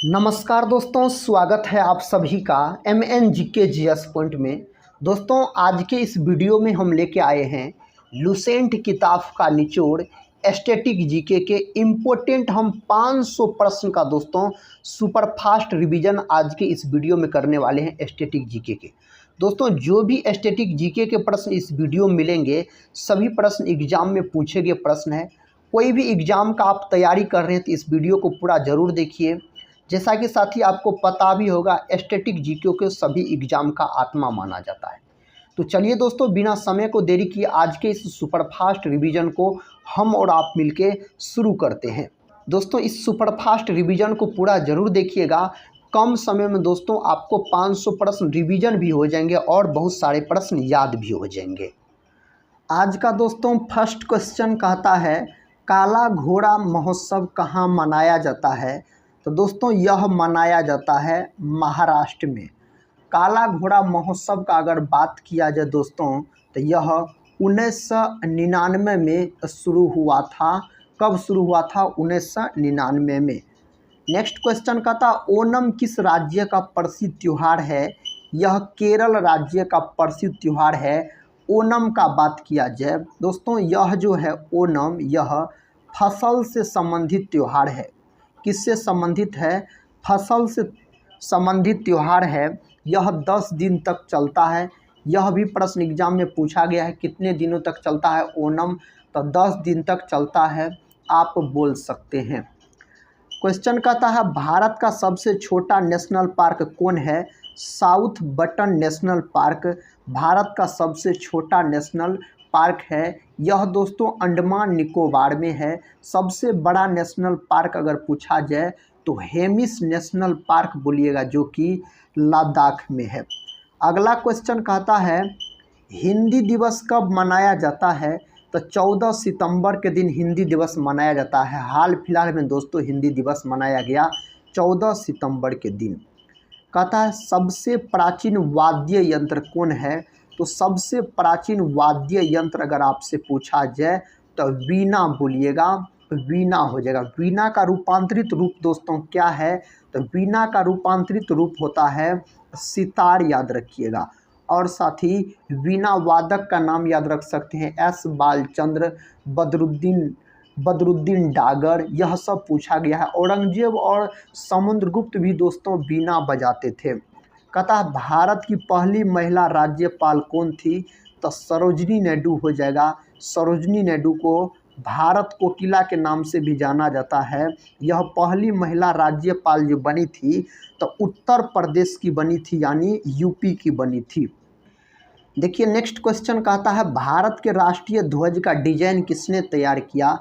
नमस्कार दोस्तों, स्वागत है आप सभी का MNGK GS पॉइंट में। दोस्तों, आज के इस वीडियो में हम लेके आए हैं लुसेंट किताब का निचोड़ स्टैटिक जीके के इम्पोर्टेंट हम 500 प्रश्न का दोस्तों सुपर फास्ट रिवीजन आज के इस वीडियो में करने वाले हैं स्टैटिक जीके के। दोस्तों, जो भी स्टैटिक जीके के प्रश्न इस वीडियो में मिलेंगे सभी प्रश्न एग्जाम में पूछे गए प्रश्न है। कोई भी एग्जाम का आप तैयारी कर रहे हैं तो इस वीडियो को पूरा ज़रूर देखिए। जैसा कि साथ ही आपको पता भी होगा स्टैटिक जीके के सभी एग्जाम का आत्मा माना जाता है। तो चलिए दोस्तों, बिना समय को देरी किए आज के इस सुपरफास्ट रिवीजन को हम और आप मिलके शुरू करते हैं। दोस्तों, इस सुपरफास्ट रिवीजन को पूरा ज़रूर देखिएगा। कम समय में दोस्तों आपको 500 प्रश्न रिवीजन भी हो जाएंगे और बहुत सारे प्रश्न याद भी हो जाएंगे। आज का दोस्तों फर्स्ट क्वेश्चन कहता है, काला घोड़ा महोत्सव कहाँ मनाया जाता है? तो दोस्तों यह मनाया जाता है महाराष्ट्र में। काला घोड़ा महोत्सव का अगर बात किया जाए दोस्तों तो यह 1999 में शुरू हुआ था। कब शुरू हुआ था? 1999 में। नेक्स्ट क्वेश्चन का था, ओणम किस राज्य का प्रसिद्ध त्यौहार है? यह केरल राज्य का प्रसिद्ध त्यौहार है। ओणम का बात किया जाए दोस्तों, यह जो है ओणम यह फसल से संबंधित त्यौहार है। किससे संबंधित है? फसल से संबंधित त्यौहार है। यह 10 दिन तक चलता है। यह भी प्रश्न एग्जाम में पूछा गया है, कितने दिनों तक चलता है ओणम? तो 10 दिन तक चलता है, आप बोल सकते हैं। क्वेश्चन कहता है, भारत का सबसे छोटा नेशनल पार्क कौन है? South button national park Bharat का सबसे छोटा नेशनल पार्क है। यह दोस्तों अंडमान निकोबार में है। सबसे बड़ा नेशनल पार्क अगर पूछा जाए तो हेमिस नेशनल पार्क बोलिएगा, जो कि लद्दाख में है। अगला क्वेश्चन कहता है, हिंदी दिवस कब मनाया जाता है? तो 14 सितंबर के दिन हिंदी दिवस मनाया जाता है। हाल फिलहाल में दोस्तों हिंदी दिवस मनाया गया 14 सितंबर के दिन। कहता है, सबसे प्राचीन वाद्य यंत्र कौन है? तो सबसे प्राचीन वाद्य यंत्र अगर आपसे पूछा जाए तो वीणा बोलिएगा, वीणा हो जाएगा। वीणा का रूपांतरित रूप दोस्तों क्या है? तो वीणा का रूपांतरित रूप होता है सितार, याद रखिएगा। और साथ ही वीणा वादक का नाम याद रख सकते हैं, एस बालचंद्र, बदरुद्दीन डागर, यह सब पूछा गया है। औरंगजेब और समुद्रगुप्त भी दोस्तों वीणा बजाते थे। कहता है, भारत की पहली महिला राज्यपाल कौन थी? तो सरोजनी नायडू हो जाएगा। सरोजनी नायडू को भारत कोकिला के नाम से भी जाना जाता है। यह पहली महिला राज्यपाल जो बनी थी तो उत्तर प्रदेश की बनी थी, यानी यूपी की बनी थी। देखिए नेक्स्ट क्वेश्चन कहता है, भारत के राष्ट्रीय ध्वज का डिजाइन किसने तैयार किया?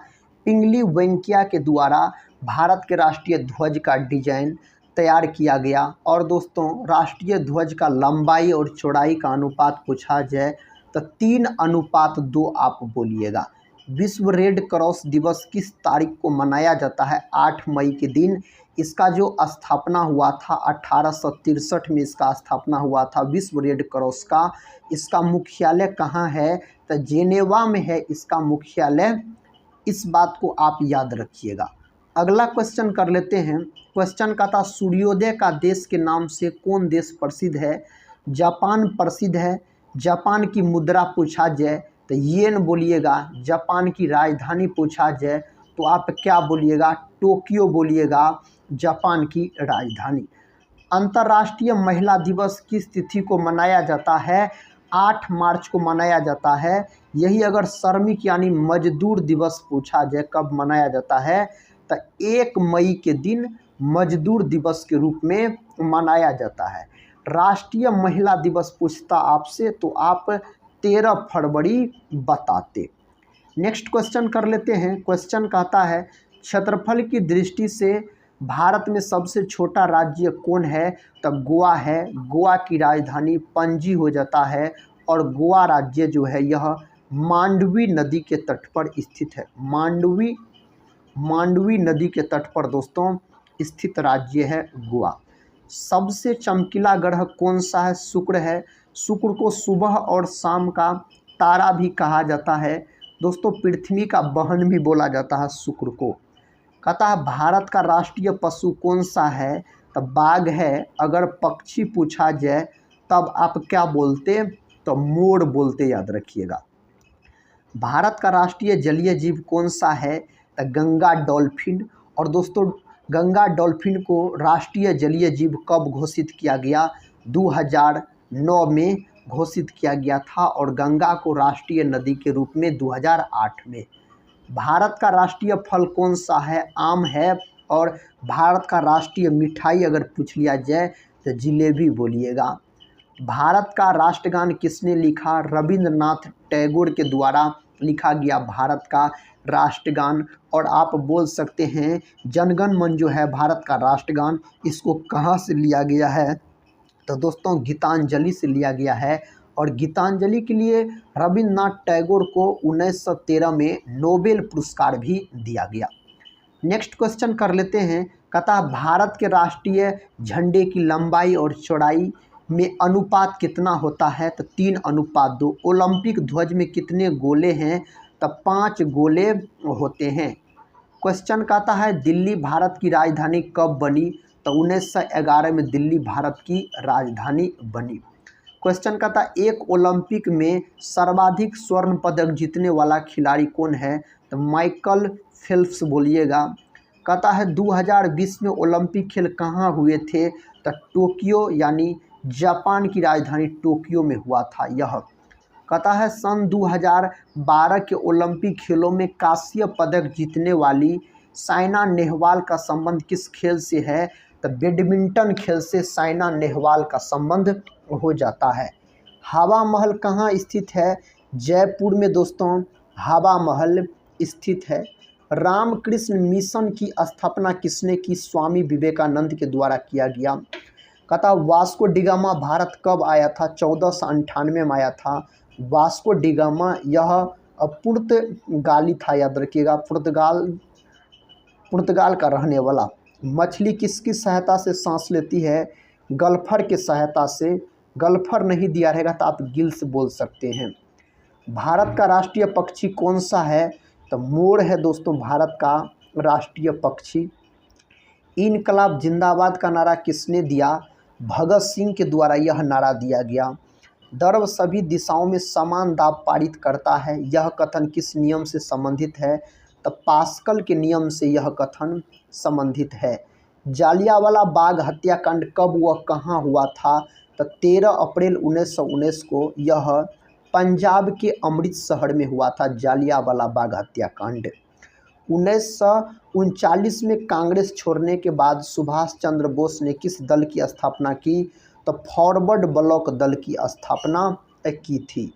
पिंगली वेंकैया के द्वारा भारत के राष्ट्रीय ध्वज का डिजाइन तैयार किया गया। और दोस्तों राष्ट्रीय ध्वज का लंबाई और चौड़ाई का अनुपात पूछा जाए तो 3:2 आप बोलिएगा। विश्व रेड क्रॉस दिवस किस तारीख को मनाया जाता है? 8 मई के दिन। इसका जो स्थापना हुआ था 1863 में इसका स्थापना हुआ था विश्व रेड क्रॉस का। इसका मुख्यालय कहाँ है? तो जेनेवा में है इसका मुख्यालय। इस बात को आप याद रखिएगा। अगला क्वेश्चन कर लेते हैं। क्वेश्चन का था, सूर्योदय का देश के नाम से कौन देश प्रसिद्ध है? जापान प्रसिद्ध है। जापान की मुद्रा पूछा जाए तो येन बोलिएगा। जापान की राजधानी पूछा जाए तो आप क्या बोलिएगा? टोक्यो बोलिएगा, जापान की राजधानी। अंतर्राष्ट्रीय महिला दिवस किस तिथि को मनाया जाता है? 8 मार्च को मनाया जाता है। यही अगर श्रमिक यानी मजदूर दिवस पूछा जाए कब मनाया जाता है तो 1 मई के दिन मजदूर दिवस के रूप में मनाया जाता है। राष्ट्रीय महिला दिवस पूछता आपसे तो आप 13 फरवरी बताते। नेक्स्ट क्वेश्चन कर लेते हैं। क्वेश्चन कहता है, क्षेत्रफल की दृष्टि से भारत में सबसे छोटा राज्य कौन है? तो गोवा है। गोवा की राजधानी पणजी हो जाता है। और गोवा राज्य जो है यह मांडवी नदी के तट पर स्थित है। मांडवी नदी के तट पर दोस्तों स्थित राज्य है गोवा। सबसे चमकीला ग्रह कौन सा है? शुक्र है। शुक्र को सुबह और शाम का तारा भी कहा जाता है। दोस्तों पृथ्वी का बहन भी बोला जाता है शुक्र को। कहता है भारत का राष्ट्रीय पशु कौन सा है? तो बाघ है। अगर पक्षी पूछा जाए तब आप क्या बोलते? तो मोर बोलते, याद रखिएगा। भारत का राष्ट्रीय जलीय जीव कौन सा है? तो गंगा डॉल्फिन। और दोस्तों, गंगा डॉल्फिन को राष्ट्रीय जलीय जीव कब घोषित किया गया? 2009 में घोषित किया गया था, और गंगा को राष्ट्रीय नदी के रूप में 2008 में। भारत का राष्ट्रीय फल कौन सा है? आम है। और भारत का राष्ट्रीय मिठाई अगर पूछ लिया जाए तो जिलेबी बोलिएगा। भारत का राष्ट्रगान किसने लिखा? रविंद्रनाथ टैगोर के द्वारा लिखा गया भारत का राष्ट्रगान। और आप बोल सकते हैं जनगण मन जो है भारत का राष्ट्रगान, इसको कहाँ से लिया गया है? तो दोस्तों गीतांजलि से लिया गया है। और गीतांजलि के लिए रविंद्रनाथ टैगोर को 1913 में नोबेल पुरस्कार भी दिया गया। नेक्स्ट क्वेश्चन कर लेते हैं। कहता है भारत के राष्ट्रीय झंडे की लंबाई और चौड़ाई में अनुपात कितना होता है? तो 3:2। ओलंपिक ध्वज में कितने गोले हैं? तो 5 गोले होते हैं। क्वेश्चन कहता है दिल्ली भारत की राजधानी कब बनी? तो 1911 में दिल्ली भारत की राजधानी बनी। क्वेश्चन कहता है एक ओलंपिक में सर्वाधिक स्वर्ण पदक जीतने वाला खिलाड़ी कौन है? तो माइकल फेल्प्स बोलिएगा। कहता है 2020 में ओलंपिक खेल कहाँ हुए थे? तो टोक्यो, यानी जापान की राजधानी टोक्यो में हुआ था यह। कहता है सन 2012 के ओलंपिक खेलों में कांस्य पदक जीतने वाली साइना नेहवाल का संबंध किस खेल से है? तो बैडमिंटन खेल से साइना नेहवाल का संबंध हो जाता है। हवा महल कहाँ स्थित है? जयपुर में दोस्तों हवा महल स्थित है। रामकृष्ण मिशन की स्थापना किसने की? स्वामी विवेकानंद के द्वारा किया गया। कहता वास्को डिगामा भारत कब आया था? 1498 में आया था वास्को डिगामा। यह पुर्तगाली था, याद रखिएगा, पुर्तगाल का रहने वाला। मछली किसकी सहायता से सांस लेती है? गल्फर की सहायता से। गल्फर नहीं दिया रहेगा तो आप गिल्स बोल सकते हैं। भारत का राष्ट्रीय पक्षी कौन सा है? तो मोर है दोस्तों भारत का राष्ट्रीय पक्षी। इनकलाब जिंदाबाद का नारा किसने दिया? भगत सिंह के द्वारा यह नारा दिया गया। द्रव्य सभी दिशाओं में समान दाब पारित करता है, यह कथन किस नियम से संबंधित है? तो पास्कल के नियम से यह कथन संबंधित है। जालियांवाला बाग हत्याकांड कब व कहाँ हुआ था? तो 13 अप्रैल 1919 को यह पंजाब के अमृतसर में हुआ था जालियांवाला बाग हत्याकांड। 1939 में कांग्रेस छोड़ने के बाद सुभाष चंद्र बोस ने किस दल की स्थापना की? तो फॉरवर्ड ब्लॉक दल की स्थापना की थी।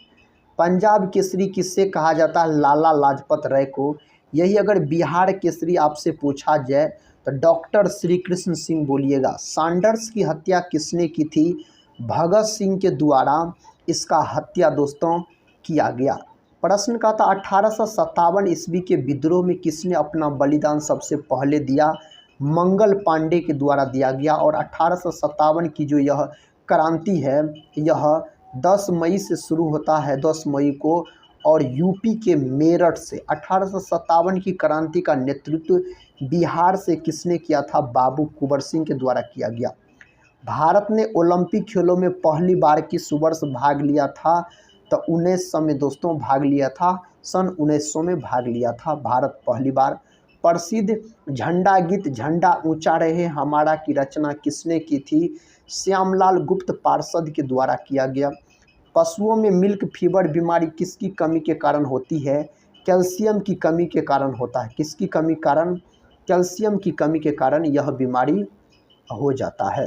पंजाब केसरी किससे कहा जाता है? लाला लाजपत राय को। यही अगर बिहार केसरी आपसे पूछा जाए तो डॉक्टर श्री कृष्ण सिंह बोलिएगा। सैंडर्स की हत्या किसने की थी? भगत सिंह के द्वारा इसका हत्या दोस्तों किया गया। प्रश्न का था 1857 ईस्वी के विद्रोह में किसने अपना बलिदान सबसे पहले दिया? मंगल पांडे के द्वारा दिया गया। और 1857 की जो यह क्रांति है यह 10 मई से शुरू होता है, 10 मई को, और यूपी के मेरठ से। 1857 की क्रांति का नेतृत्व बिहार से किसने किया था? बाबू कुंवर सिंह के द्वारा किया गया। भारत ने ओलंपिक खेलों में पहली बार किस वर्ष भाग लिया था? तो 1900 में दोस्तों भाग लिया था, सन 1900 में भाग लिया था भारत पहली बार। प्रसिद्ध झंडा गीत झंडा ऊंचा रहे हमारा की रचना किसने की थी? श्यामलाल गुप्त पार्षद के द्वारा किया गया। पशुओं में मिल्क फीवर बीमारी किसकी कमी के कारण होती है? कैल्शियम की कमी के कारण होता है। किसकी कमी कारण? कैल्शियम की कमी के कारण यह बीमारी हो जाता है।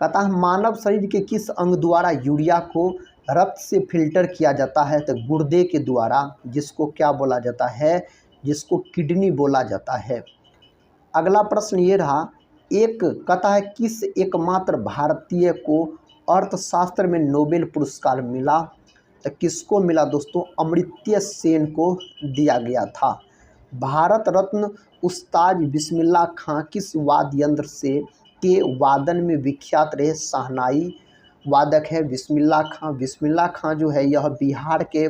कहता है मानव शरीर के किस अंग द्वारा यूरिया को रक्त से फिल्टर किया जाता है? तो गुर्दे के द्वारा, जिसको क्या बोला जाता है? जिसको किडनी बोला जाता है। अगला प्रश्न ये रहा, एक कहता है किस एकमात्र भारतीय को अर्थशास्त्र में नोबेल पुरस्कार मिला? तो किसको मिला दोस्तों? अमर्त्य सेन को दिया गया था। भारत रत्न उस्ताद बिस्मिल्लाह खां किस वाद्य यंत्र से के वादन में विख्यात रहे? शहनाई वादक है बिस्मिल्लाह खां। बिस्मिल्लाह खां जो है यह बिहार के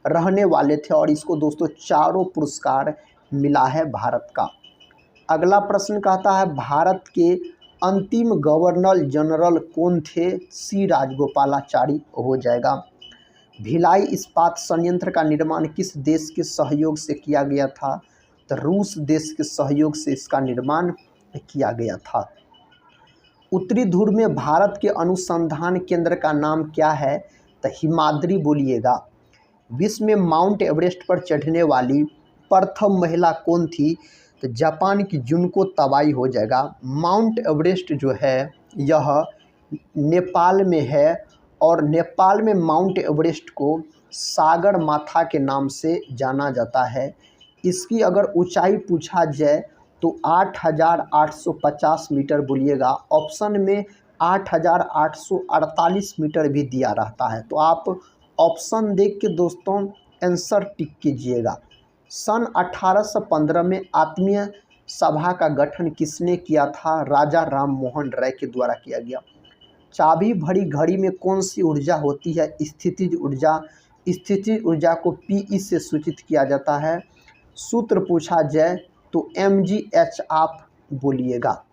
रहने वाले थे और इसको दोस्तों चारों पुरस्कार मिला है भारत का। अगला प्रश्न कहता है भारत के अंतिम गवर्नर जनरल कौन थे? सी राजगोपालाचारी हो जाएगा। भिलाई इस्पात संयंत्र का निर्माण किस देश के सहयोग से किया गया था? तो रूस देश के सहयोग से इसका निर्माण किया गया था। उत्तरी ध्रुव में भारत के अनुसंधान केंद्र का नाम क्या है? तो हिमाद्री बोलिएगा। विश्व में माउंट एवरेस्ट पर चढ़ने वाली प्रथम महिला कौन थी? तो जापान की जुनको तबाई हो जाएगा। माउंट एवरेस्ट जो है यह नेपाल में है और नेपाल में माउंट एवरेस्ट को सागर माथा के नाम से जाना जाता है। इसकी अगर ऊंचाई पूछा जाए तो 8,850 मीटर बोलिएगा। ऑप्शन में 8,848 मीटर भी दिया रहता है, तो आप ऑप्शन देख के दोस्तों आंसर टिक कीजिएगा। सन 1815 में आत्मीय सभा का गठन किसने किया था? राजा राम मोहन राय के द्वारा किया गया। चाबी भरी घड़ी में कौन सी ऊर्जा होती है? स्थितिज ऊर्जा। स्थितिज ऊर्जा को पीई से सूचित किया जाता है। सूत्र पूछा जाए तो mgh आप बोलिएगा।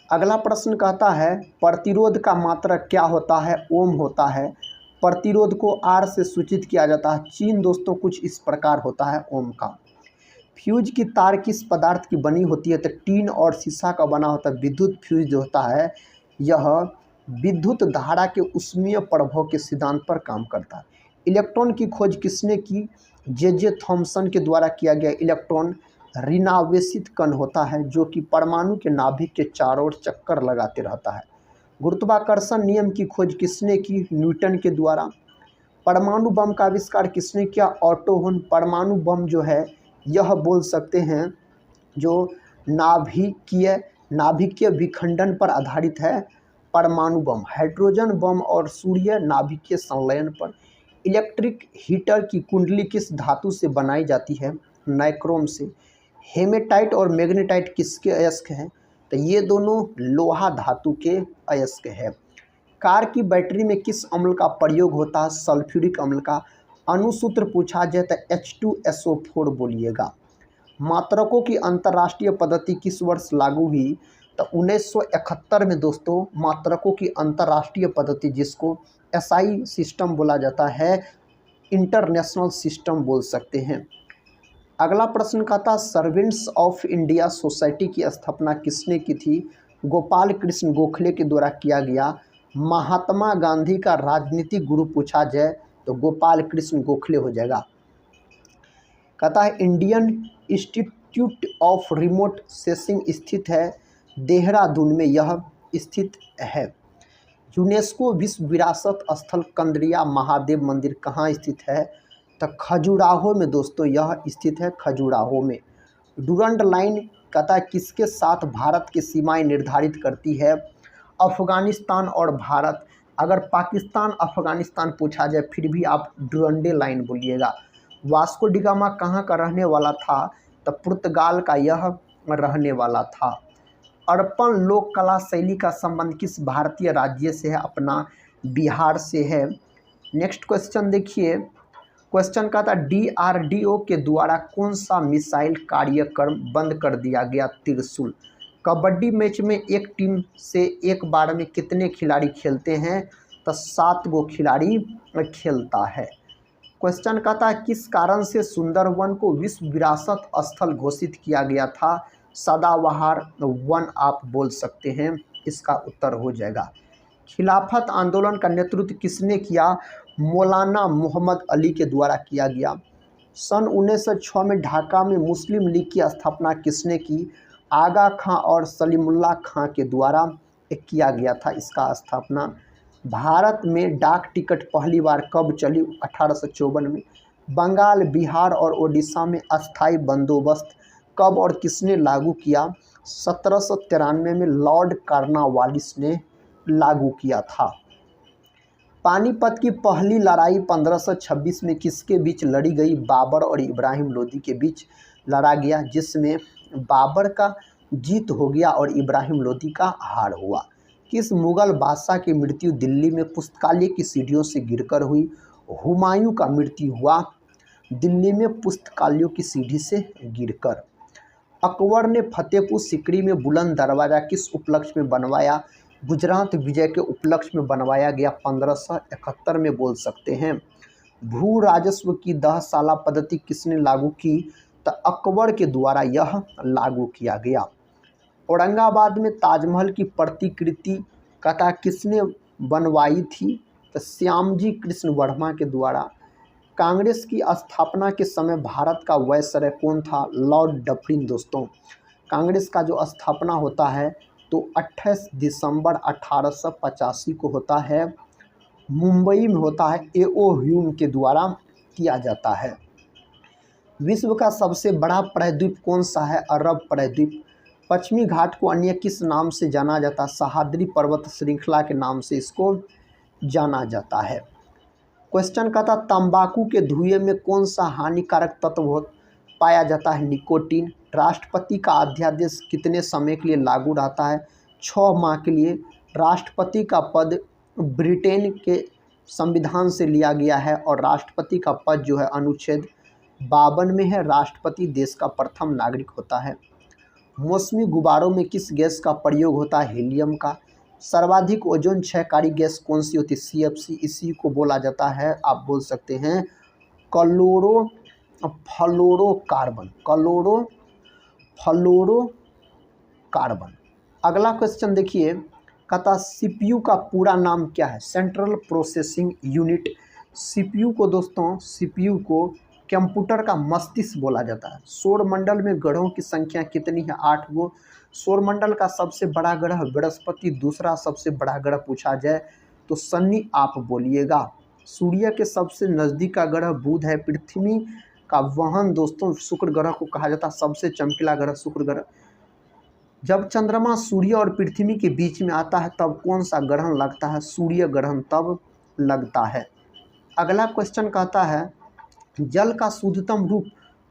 अगला प्रश्न कहता है प्रतिरोध का मात्रक क्या होता है? ओम होता है। प्रतिरोध को आर से सूचित किया जाता है। चीन दोस्तों कुछ इस प्रकार होता है ओम का। फ्यूज की तार किस पदार्थ की बनी होती है? तो टीन और शीशा का बना होता है। विद्युत फ्यूज जो होता है यह विद्युत धारा के ऊष्मीय प्रभाव के सिद्धांत पर काम करता है। इलेक्ट्रॉन की खोज किसने की? जे थॉमसन के द्वारा किया गया। इलेक्ट्रॉन ऋणावेशित कण होता है जो कि परमाणु के नाभिक के चारों ओर चक्कर लगाते रहता है। गुरुत्वाकर्षण नियम की खोज किसने की? न्यूटन के द्वारा। परमाणु बम का आविष्कार किसने किया? Auto horn. परमाणु बम जो है यह बोल सकते हैं जो नाभिकीय विखंडन पर आधारित है। परमाणु बम हाइड्रोजन बम और सूर्य नाभिकीय संलयन पर। इलेक्ट्रिक हीटर की कुंडली किस धातु से बनाई जाती है? नाइक्रोम से। हेमेटाइट और मैग्नेटाइट किसके अयस्क हैं? तो ये दोनों लोहा धातु के अयस्क है। कार की बैटरी में किस अम्ल का प्रयोग होता है? सल्फ्यूरिक अम्ल का। अणुसूत्र पूछा जाए तो H2SO4 बोलिएगा। मात्रकों की अंतर्राष्ट्रीय पद्धति किस वर्ष लागू हुई? तो 1971 में दोस्तों मात्रकों की अंतर्राष्ट्रीय पद्धति, जिसको SI सिस्टम बोला जाता है, इंटरनेशनल सिस्टम बोल सकते हैं। अगला प्रश्न कहता है सर्वेंट्स ऑफ इंडिया सोसाइटी की स्थापना किसने की थी? गोपाल कृष्ण गोखले के द्वारा किया गया। महात्मा गांधी का राजनीतिक गुरु पूछा जाए तो गोपाल कृष्ण गोखले हो जाएगा। कहता है Indian institute of remote sensing स्थित है देहरादून में, यह स्थित है। यूनेस्को विश्व विरासत स्थल कंदरिया महादेव मंदिर कहाँ स्थित है? तो खजुराहो में दोस्तों यह स्थित है, खजुराहो में। डुरंड लाइन कहता है किसके साथ भारत की सीमाएं निर्धारित करती है? अफगानिस्तान और भारत। अगर पाकिस्तान अफगानिस्तान पूछा जाए फिर भी आप डुरंडे लाइन बोलिएगा। वास्को डी गामा कहाँ का रहने वाला था? तो पुर्तगाल का यह रहने वाला था। अर्पण लोक कला शैली का संबंध किस भारतीय राज्य से है? अपना बिहार से है। नेक्स्ट क्वेश्चन देखिए। क्वेश्चन का था DRDO के द्वारा कौन सा मिसाइल कार्यक्रम बंद कर दिया गया? त्रिशूल। कबड्डी मैच में एक टीम से एक बार में कितने खिलाड़ी खेलते हैं? तो 7 गो खिलाड़ी खेलता है। क्वेश्चन का था किस कारण से सुंदरवन को विश्व विरासत स्थल घोषित किया गया था? सदाबहार वन आप बोल सकते हैं, इसका उत्तर हो जाएगा। खिलाफत आंदोलन का नेतृत्व किसने किया? मौलाना मोहम्मद अली के द्वारा किया गया। सन 1906 में ढाका में मुस्लिम लीग की स्थापना किसने की? आगा खां और सलीमुल्लाह खां के द्वारा किया गया था इसका स्थापना। भारत में डाक टिकट पहली बार कब चली? 1854 में। बंगाल, बिहार और ओडिशा में अस्थाई बंदोबस्त कब और किसने लागू किया? 1793 में लॉर्ड कॉर्नवालिस ने लागू किया था। पानीपत की पहली लड़ाई 1526 में किसके बीच लड़ी गई? बाबर और इब्राहिम लोदी के बीच लड़ा गया, जिसमें बाबर का जीत हो गया और इब्राहिम लोदी का हार हुआ। किस मुगल बादशाह की मृत्यु दिल्ली में पुस्तकालय की सीढ़ियों से गिरकर हुई? हुमायूं का मृत्यु हुआ दिल्ली में पुस्तकालयों की सीढ़ी से गिरकर। अकबर ने फतेहपुर सीकरी में बुलंद दरवाज़ा किस उपलक्ष्य में बनवाया? गुजरात विजय के उपलक्ष्य में बनवाया गया 1571 में बोल सकते हैं। भू राजस्व की 10 साला पद्धति किसने लागू की? तो अकबर के द्वारा यह लागू किया गया। औरंगाबाद में ताजमहल की प्रतिकृति कथा किसने बनवाई थी? तो श्यामजी कृष्ण वर्मा के द्वारा। कांग्रेस की स्थापना के समय भारत का वायसराय कौन था? लॉर्ड डफरिन दोस्तों। कांग्रेस का जो स्थापना होता है तो 28 दिसंबर 1885 को होता है, मुंबई में होता है, A.O. ह्यूम के द्वारा किया जाता है। विश्व का सबसे बड़ा प्रायद्वीप कौन सा है? अरब प्रायद्वीप। पश्चिमी घाट को अन्य किस नाम से जाना जाता है? सह्याद्री पर्वत श्रृंखला के नाम से इसको जाना जाता है। क्वेश्चन का था तंबाकू के धुएं में कौन सा हानिकारक तत्व पाया जाता है? निकोटीन। राष्ट्रपति का अध्यादेश कितने समय के लिए लागू रहता है? 6 माह के लिए। राष्ट्रपति का पद ब्रिटेन के संविधान से लिया गया है और राष्ट्रपति का पद जो है अनुच्छेद 52 में है। राष्ट्रपति देश का प्रथम नागरिक होता है। मौसमी गुब्बारों में किस गैस का प्रयोग होता है? हीलियम का। सर्वाधिक ओजोन क्षयकारी गैस कौन सी होती है? CFC। इसी को बोला जाता है, आप बोल सकते हैं, क्लोरोफ्लोरोकार्बन। अगला क्वेश्चन देखिए, कहता CPU का पूरा नाम क्या है? Central processing unit. CPU को दोस्तों, CPU को कंप्यूटर का मस्तिष्क बोला जाता है। सौरमंडल में ग्रहों की संख्या कितनी है? 8 गो। सौरमंडल का सबसे बड़ा ग्रह बृहस्पति, दूसरा सबसे बड़ा ग्रह पूछा जाए तो शनि आप बोलिएगा। सूर्य के सबसे नज़दीक का ग्रह बुध है। पृथ्वी का वाहन दोस्तों शुक्र ग्रह को कहा जाता है, सबसे चमकीला ग्रह शुक्र ग्रह। जब चंद्रमा सूर्य और पृथ्वी के बीच में आता है तब कौन सा ग्रहण लगता है? सूर्य ग्रहण तब लगता है। अगला क्वेश्चन कहता है जल का शुद्धतम रूप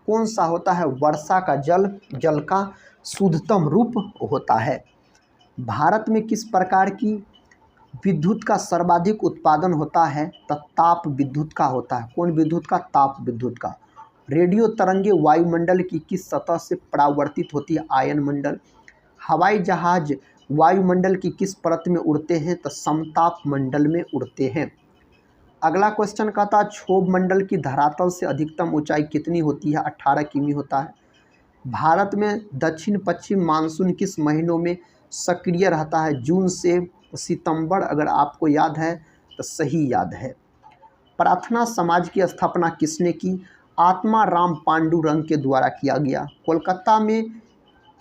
कौन सा होता है? वर्षा का जल जल का शुद्धतम रूप होता है। भारत में किस प्रकार की विद्युत का सर्वाधिक उत्पादन होता है? तो ताप विद्युत का होता है। कौन विद्युत का? ताप विद्युत का। रेडियो तरंगे वायुमंडल की किस सतह से परावर्तित होती है? आयन मंडल। हवाई जहाज वायुमंडल की किस परत में उड़ते हैं? तो समताप मंडल में उड़ते हैं। अगला क्वेश्चन का था क्षोभ मंडल की धरातल से अधिकतम ऊंचाई कितनी होती है? 18 किमी होता है। भारत में दक्षिण पश्चिम मानसून किस महीनों में सक्रिय रहता है? जून से सितंबर। अगर आपको याद है तो सही याद है। प्रार्थना समाज की स्थापना किसने की? आत्मा राम पांडुरंग के द्वारा किया गया। कोलकाता में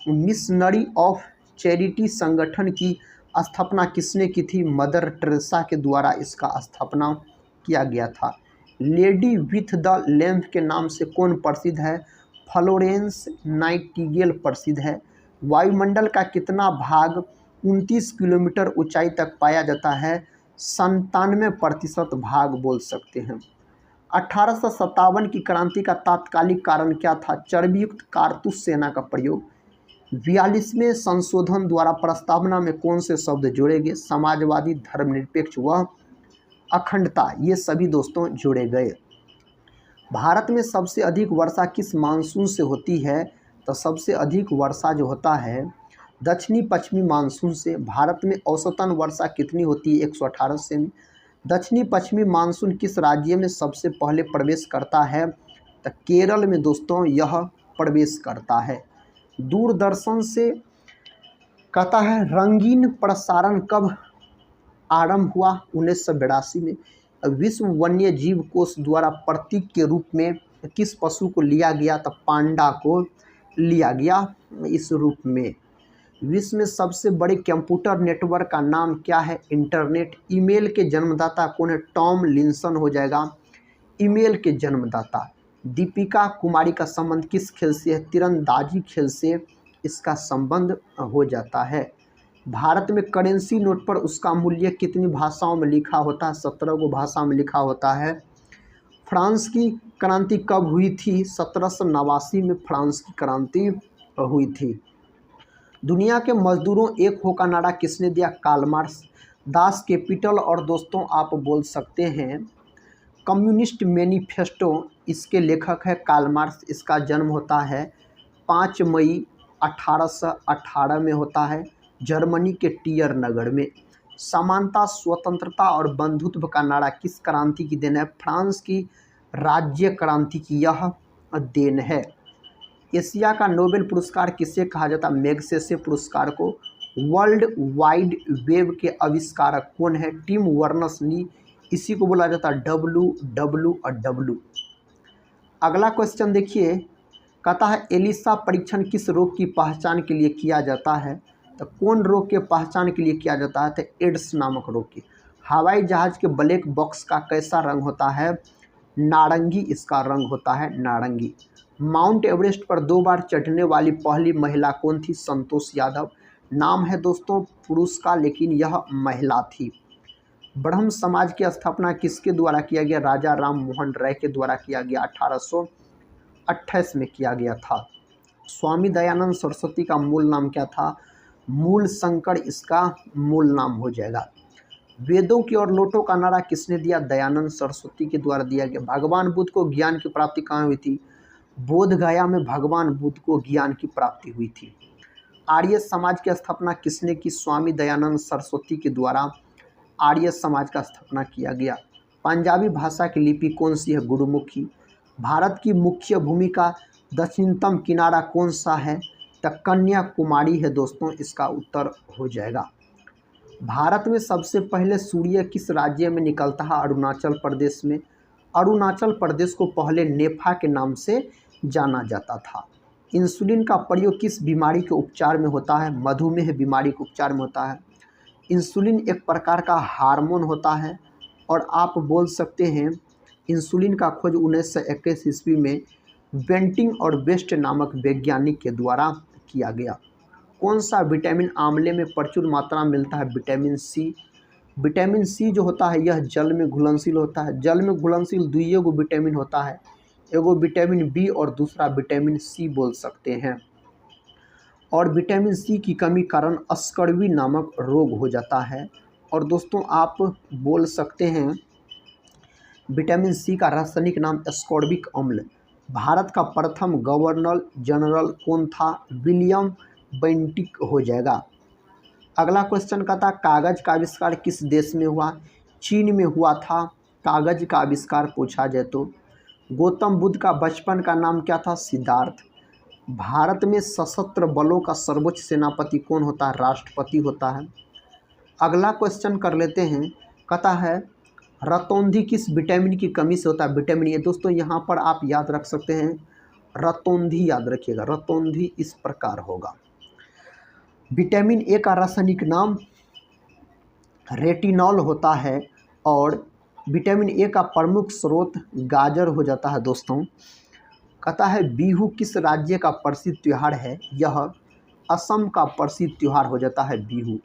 मिशनरी ऑफ चैरिटी संगठन की स्थापना किसने की थी? मदर टेरेसा के द्वारा इसका स्थापना किया गया था। लेडी विथ द लैम्प के नाम से कौन प्रसिद्ध है? फ्लोरेंस नाइटिंगेल प्रसिद्ध है। वायुमंडल का कितना भाग 29 किलोमीटर ऊंचाई तक पाया जाता है? 97% भाग बोल सकते हैं। 1857 की क्रांति का तात्कालिक कारण क्या था? चर्बीयुक्त कारतूस सेना का प्रयोग। 42वें संशोधन द्वारा प्रस्तावना में कौन से शब्द जोड़े गए? समाजवादी, धर्मनिरपेक्ष व अखंडता। ये सभी दोस्तों जोड़े गए। भारत में सबसे अधिक वर्षा किस मानसून से होती है? तो सबसे अधिक वर्षा जो होता है दक्षिणी पश्चिमी मानसून से। भारत में औसतन वर्षा कितनी होती है? 118 सेमी। दक्षिणी पश्चिमी मानसून किस राज्य में सबसे पहले प्रवेश करता है? तो केरल में दोस्तों यह प्रवेश करता है। दूरदर्शन से कहता है रंगीन प्रसारण कब आरंभ हुआ? 1982 में। विश्व वन्य जीव कोष द्वारा प्रतीक के रूप में किस पशु को लिया गया? तो पांडा को लिया गया इस रूप में। विश्व में सबसे बड़े कंप्यूटर नेटवर्क का नाम क्या है? इंटरनेट। ईमेल के जन्मदाता कौन है? टॉम लिंसन हो जाएगा ईमेल के जन्मदाता। दीपिका कुमारी का संबंध किस खेल से है? तीरंदाजी खेल से इसका संबंध हो जाता है। भारत में करेंसी नोट पर उसका मूल्य कितनी भाषाओं में लिखा होता है? 17 को भाषा में लिखा होता है। फ्रांस की क्रांति कब हुई थी? 1789 में फ्रांस की क्रांति हुई थी। दुनिया के मजदूरों एक हो का नारा किसने दिया? Karl Marx. दास कैपिटल और दोस्तों आप बोल सकते हैं कम्युनिस्ट मैनिफेस्टो, इसके लेखक है कार्ल मार्क्स। इसका जन्म होता है 5 मई 1818 में होता है जर्मनी के टियर नगर में। समानता, स्वतंत्रता और बंधुत्व का नारा किस क्रांति की देन है? फ्रांस की राज्य क्रांति की यह देन है। एशिया का नोबेल पुरस्कार किसे कहा जाता है? मैग्सेसे पुरस्कार को। वर्ल्ड वाइड वेब के आविष्कारक कौन है? टिम वर्नर्स-ली। इसी को बोला जाता है WWW। अगला क्वेश्चन देखिए, कहता है एलिसा परीक्षण किस रोग की पहचान के लिए किया जाता है? तो कौन रोग के पहचान के लिए किया जाता है? तो एड्स नामक रोग की। हवाई जहाज के ब्लैक बॉक्स का कैसा रंग होता है? नारंगी इसका रंग होता है, नारंगी। माउंट एवरेस्ट पर 2 बार चढ़ने वाली पहली महिला कौन थी? संतोष यादव। नाम है दोस्तों पुरुष का, लेकिन यह महिला थी। ब्रह्म समाज की स्थापना किसके द्वारा किया गया? राजा राम मोहन राय के द्वारा किया गया, 1828 में किया गया था। स्वामी दयानंद सरस्वती का मूल नाम क्या था? मूल शंकर इसका मूल नाम हो जाएगा। वेदों की और लोटों का नारा किसने दिया? दयानंद सरस्वती के द्वारा दिया गया। भगवान बुद्ध को ज्ञान की प्राप्ति कहाँ हुई थी? बोध गया में भगवान बुद्ध को ज्ञान की प्राप्ति हुई थी। आर्य समाज की स्थापना किसने की? स्वामी दयानंद सरस्वती के द्वारा आर्य समाज का स्थापना किया गया। पंजाबी भाषा की लिपि कौन सी है? गुरुमुखी। भारत की मुख्य भूमि का दक्षिणतम किनारा कौन सा है? तो कन्याकुमारी है दोस्तों, इसका उत्तर हो जाएगा। भारत में सबसे पहले सूर्य किस राज्य में निकलता है? अरुणाचल प्रदेश में। अरुणाचल प्रदेश को पहले नेफा के नाम से जाना जाता था। इंसुलिन का प्रयोग किस बीमारी के उपचार में होता है? मधुमेह बीमारी के उपचार में होता है। इंसुलिन एक प्रकार का हार्मोन होता है और आप बोल सकते हैं इंसुलिन का खोज 1921 ईस्वी में बेंटिंग और वेस्ट नामक वैज्ञानिक के द्वारा किया गया। कौन सा विटामिन आंवले में प्रचुर मात्रा में मिलता है? Vitamin C. विटामिन सी जो होता है यह जल में घुलनशील होता है। जल में घुलनशील दुइये गो विटामिन होता है, एगो विटामिन बी और दूसरा विटामिन सी बोल सकते हैं। और विटामिन सी की कमी कारण अस्कर्वी नामक रोग हो जाता है। और दोस्तों आप बोल सकते हैं विटामिन सी का रासायनिक नाम एस्कॉर्बिक अम्ल। भारत का प्रथम गवर्नर जनरल कौन था? विलियम बेंटिक हो जाएगा। अगला क्वेश्चन का था कागज का आविष्कार किस देश में हुआ? चीन में हुआ था कागज का आविष्कार पूछा जाए तो। गौतम बुद्ध का बचपन का नाम क्या था? सिद्धार्थ। भारत में सशस्त्र बलों का सर्वोच्च सेनापति कौन होता है? राष्ट्रपति होता है। अगला क्वेश्चन कर लेते हैं, कहता है रतौंधी किस विटामिन की कमी से होता है? Vitamin A. दोस्तों यहाँ पर आप याद रख सकते हैं रतौंधी, याद रखिएगा रतौंधी इस प्रकार होगा। विटामिन ए का रासायनिक नाम रेटिनॉल होता है और विटामिन ए का प्रमुख स्रोत गाजर हो जाता है दोस्तों। कहता है बिहू किस राज्य का प्रसिद्ध त्यौहार है? यह असम का प्रसिद्ध त्यौहार हो जाता है बिहू।